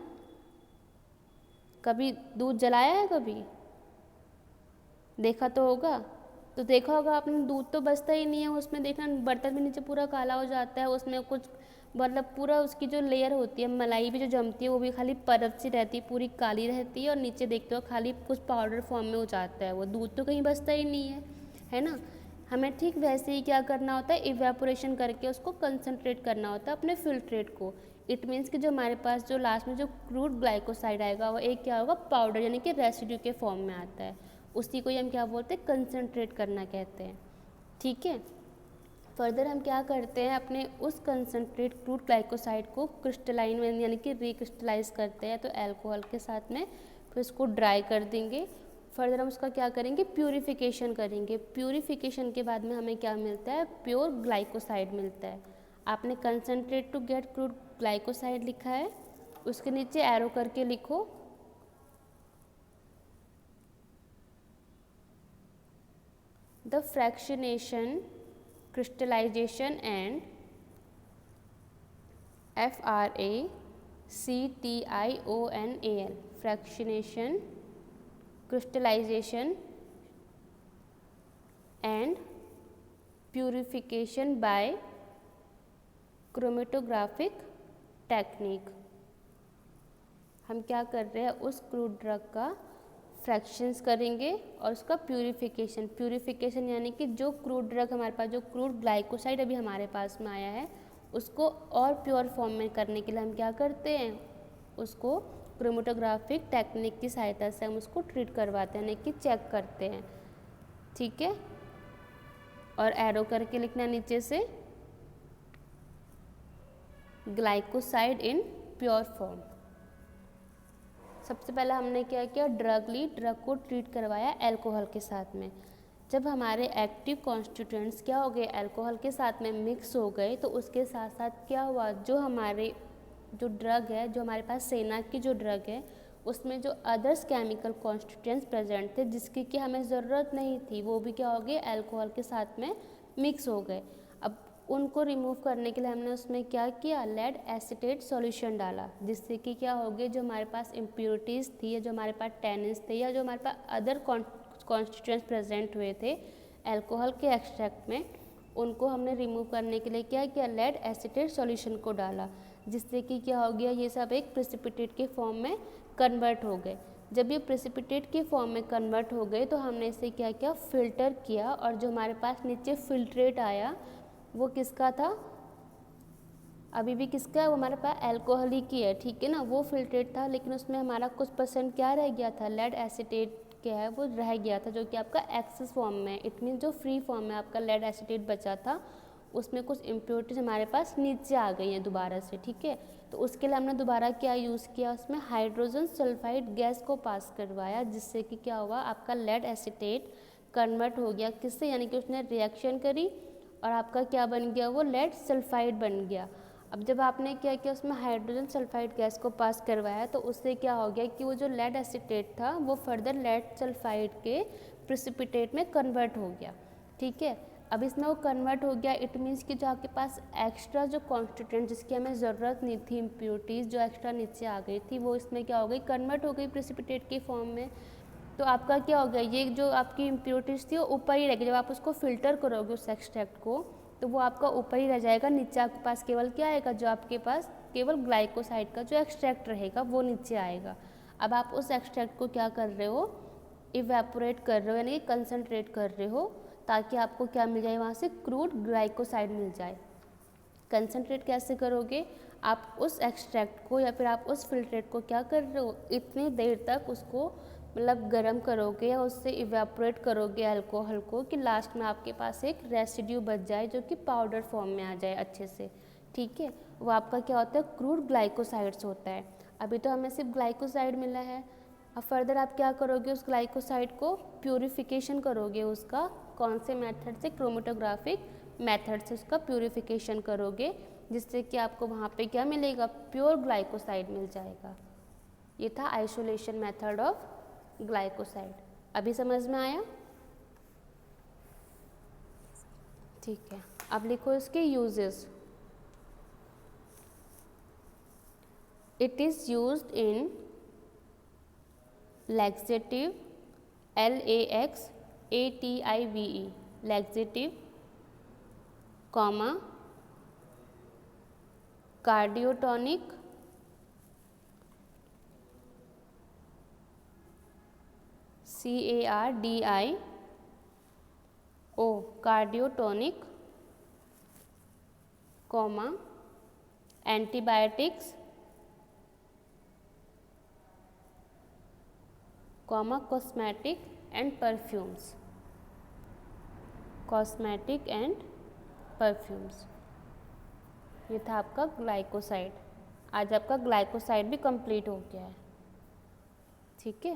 कभी दूध जलाया है, कभी देखा तो होगा, तो देखा होगा आपने, दूध तो बचता ही नहीं है उसमें, देखना बर्तन में नीचे पूरा काला हो जाता है, उसमें कुछ मतलब पूरा उसकी जो लेयर होती है, मलाई भी जो जमती है वो भी खाली परत सी रहती है, पूरी काली रहती है, और नीचे देखते हो खाली कुछ पाउडर फॉर्म में हो जाता है, वो दूध तो कहीं बचता ही नहीं है ना। हमें ठीक वैसे ही क्या करना होता है, इवेपोरेशन करके उसको कंसंट्रेट करना होता है अपने फिल्ट्रेट को। इट मीन्स कि जो हमारे पास जो लास्ट में जो क्रूड ग्लाइकोसाइड आएगा वो एक क्या होगा, पाउडर यानी कि रेसिड्यू के फॉर्म में आता है, उसी को ही हम क्या बोलते हैं, कंसंट्रेट करना कहते हैं, ठीक है। फर्दर हम क्या करते हैं, अपने उस कंसंट्रेट क्रूड ग्लाइकोसाइड को क्रिस्टलाइन में यानी कि रिक्रिस्टलाइज करते हैं, तो अल्कोहल के साथ में, फिर उसको ड्राई कर देंगे। फर्दर हम उसका क्या करेंगे, प्यूरिफिकेशन करेंगे। प्यूरिफिकेशन के बाद में हमें क्या मिलता है, प्योर ग्लाइकोसाइड मिलता है। आपने concentrate to get crude glycoside लिखा है, उसके नीचे एरो करके लिखो the fractionation, crystallization and FRACTIONAL, fractionation, crystallization and purification by chromatographic technique। हम क्या कर रहे हैं, उस क्रूड ड्रग का फ्रैक्शंस करेंगे और उसका प्यूरिफिकेशन यानी कि जो क्रूड ड्रग हमारे पास, जो क्रूड ग्लाइकोसाइड अभी हमारे पास में आया है, उसको और प्योर फॉर्म में करने के लिए हम क्या करते हैं, उसको क्रोमेटोग्राफिक टेक्निक की सहायता से हम उसको ट्रीट करवाते हैं, यानी कि चेक करते हैं। ठीक है, और एरो करके लिखना नीचे से ग्लाइकोसाइड इन प्योर फॉर्म। सबसे पहले हमने क्या किया, ड्रग को ट्रीट करवाया अल्कोहल के साथ में। जब हमारे एक्टिव कॉन्स्टिट्यूएंट्स क्या हो गए, अल्कोहल के साथ में मिक्स हो गए, तो उसके साथ साथ क्या हुआ, जो हमारे जो ड्रग है, जो हमारे पास सेना की जो ड्रग है, उसमें जो अदर्स केमिकल कॉन्स्टिट्यूएंट्स प्रेजेंट थे जिसकी कि हमें ज़रूरत नहीं थी, वो भी क्या हो गए, अल्कोहल के साथ में मिक्स हो गए। अब उनको रिमूव करने के लिए हमने उसमें क्या किया, लेड एसीटेट सॉल्यूशन डाला, जिससे कि क्या हो गया, जो हमारे पास इम्प्योरिटीज़ थी, या जो हमारे पास टेनिन्स थे, या जो हमारे पास अदर कॉन्स्टिट्यूएंट्स प्रेजेंट हुए थे अल्कोहल के एक्सट्रैक्ट में, उनको हमने रिमूव करने के लिए क्या किया, लेड एसीटेट सॉल्यूशन को डाला, जिससे कि क्या हो गया, ये सब एक प्रेसिपिटेट के फॉर्म में कन्वर्ट हो गए। जब ये प्रेसिपिटेट के फॉर्म में कन्वर्ट हो गए तो हमने इसे क्या किया, फिल्टर किया, और जो हमारे पास नीचे फिल्ट्रेट आया वो किसका था, अभी भी किसका है, वो हमारे पास अल्कोहल ही की है, ठीक है ना, वो फिल्ट्रेट था, लेकिन उसमें हमारा कुछ परसेंट क्या रह गया था, लेड एसीटेट क्या है वो रह गया था, जो कि आपका एक्सेस फॉर्म में, इट मीन जो फ्री फॉर्म में आपका लेड एसीटेट बचा था, उसमें कुछ इम्प्योरिटीज हमारे पास नीचे आ गई हैं दोबारा से। ठीक है, तो उसके लिए हमने दोबारा क्या यूज़ किया, उसमें हाइड्रोजन सल्फाइड गैस को पास करवाया, जिससे कि क्या हुआ, आपका लेड एसीटेट कन्वर्ट हो गया किससे, यानी कि उसने रिएक्शन करी और आपका क्या बन गया, वो लेड सल्फाइड बन गया। अब जब आपने क्या किया, उसमें हाइड्रोजन सल्फाइड गैस को पास करवाया, तो उससे क्या हो गया कि वो जो लेड एसीटेट था वो फर्दर लेड सल्फाइड के प्रेसिपिटेट में कन्वर्ट हो गया। ठीक है, अब इसमें वो कन्वर्ट हो गया, इट मीन्स कि जो आपके पास एक्स्ट्रा जो कॉन्स्टिट्यूएंट जिसकी हमें ज़रूरत नहीं थी, इम्प्योरिटीज़ जो एक्स्ट्रा नीचे आ गई थी, वो इसमें क्या हो गई, कन्वर्ट हो गई प्रेसिपिटेट के फॉर्म में। तो आपका क्या हो गया, ये जो आपकी इम्प्योरिटीज़ थी वो ऊपर ही रहेगी, जब आप उसको फिल्टर करोगे उस एक्सट्रैक्ट को, तो वो आपका ऊपर ही रह जाएगा, नीचे आपके पास केवल क्या आएगा, जो आपके पास केवल ग्लाइकोसाइड का जो एक्सट्रैक्ट रहेगा वो नीचे आएगा। अब आप उस एक्सट्रैक्ट को क्या कर रहे हो, इवेपोरेट कर रहे हो, यानी कि कंसनट्रेट कर रहे हो, ताकि आपको क्या मिल जाए, वहाँ से क्रूड ग्लाइकोसाइड मिल जाए। कंसनट्रेट कैसे करोगे, आप उस एक्सट्रैक्ट को या फिर आप उस फिल्ट्रेट को क्या कर रहे हो, इतनी देर तक उसको मतलब गर्म करोगे या उससे इवेपोरेट करोगे अल्कोहल को, कि लास्ट में आपके पास एक रेसिड्यू बच जाए जो कि पाउडर फॉर्म में आ जाए अच्छे से। ठीक है, वो आपका क्या होता है, क्रूड ग्लाइकोसाइड्स होता है। अभी तो हमें सिर्फ ग्लाइकोसाइड मिला है, अब फर्दर आप क्या करोगे, उस ग्लाइकोसाइड को प्यूरिफिकेशन करोगे, उसका कौन से मेथड से, क्रोमेटोग्राफिक मेथड से उसका प्यूरिफिकेशन करोगे, जिससे कि आपको वहाँ पे क्या मिलेगा, प्योर ग्लाइकोसाइड मिल जाएगा। ये था आइसोलेशन मेथड ऑफ ग्लाइकोसाइड। अभी समझ में आया? ठीक है, अब लिखो इसके uses. It is used in laxative, LAXATIVE, laxative, comma, cardiotonic, CARDIO, cardiotonic, comma, antibiotics, comma, cosmetic and perfumes, cosmetic and perfumes। ये था आपका ग्लाइकोसाइड। आज आपका ग्लाइकोसाइड भी कंप्लीट हो गया है। ठीक है।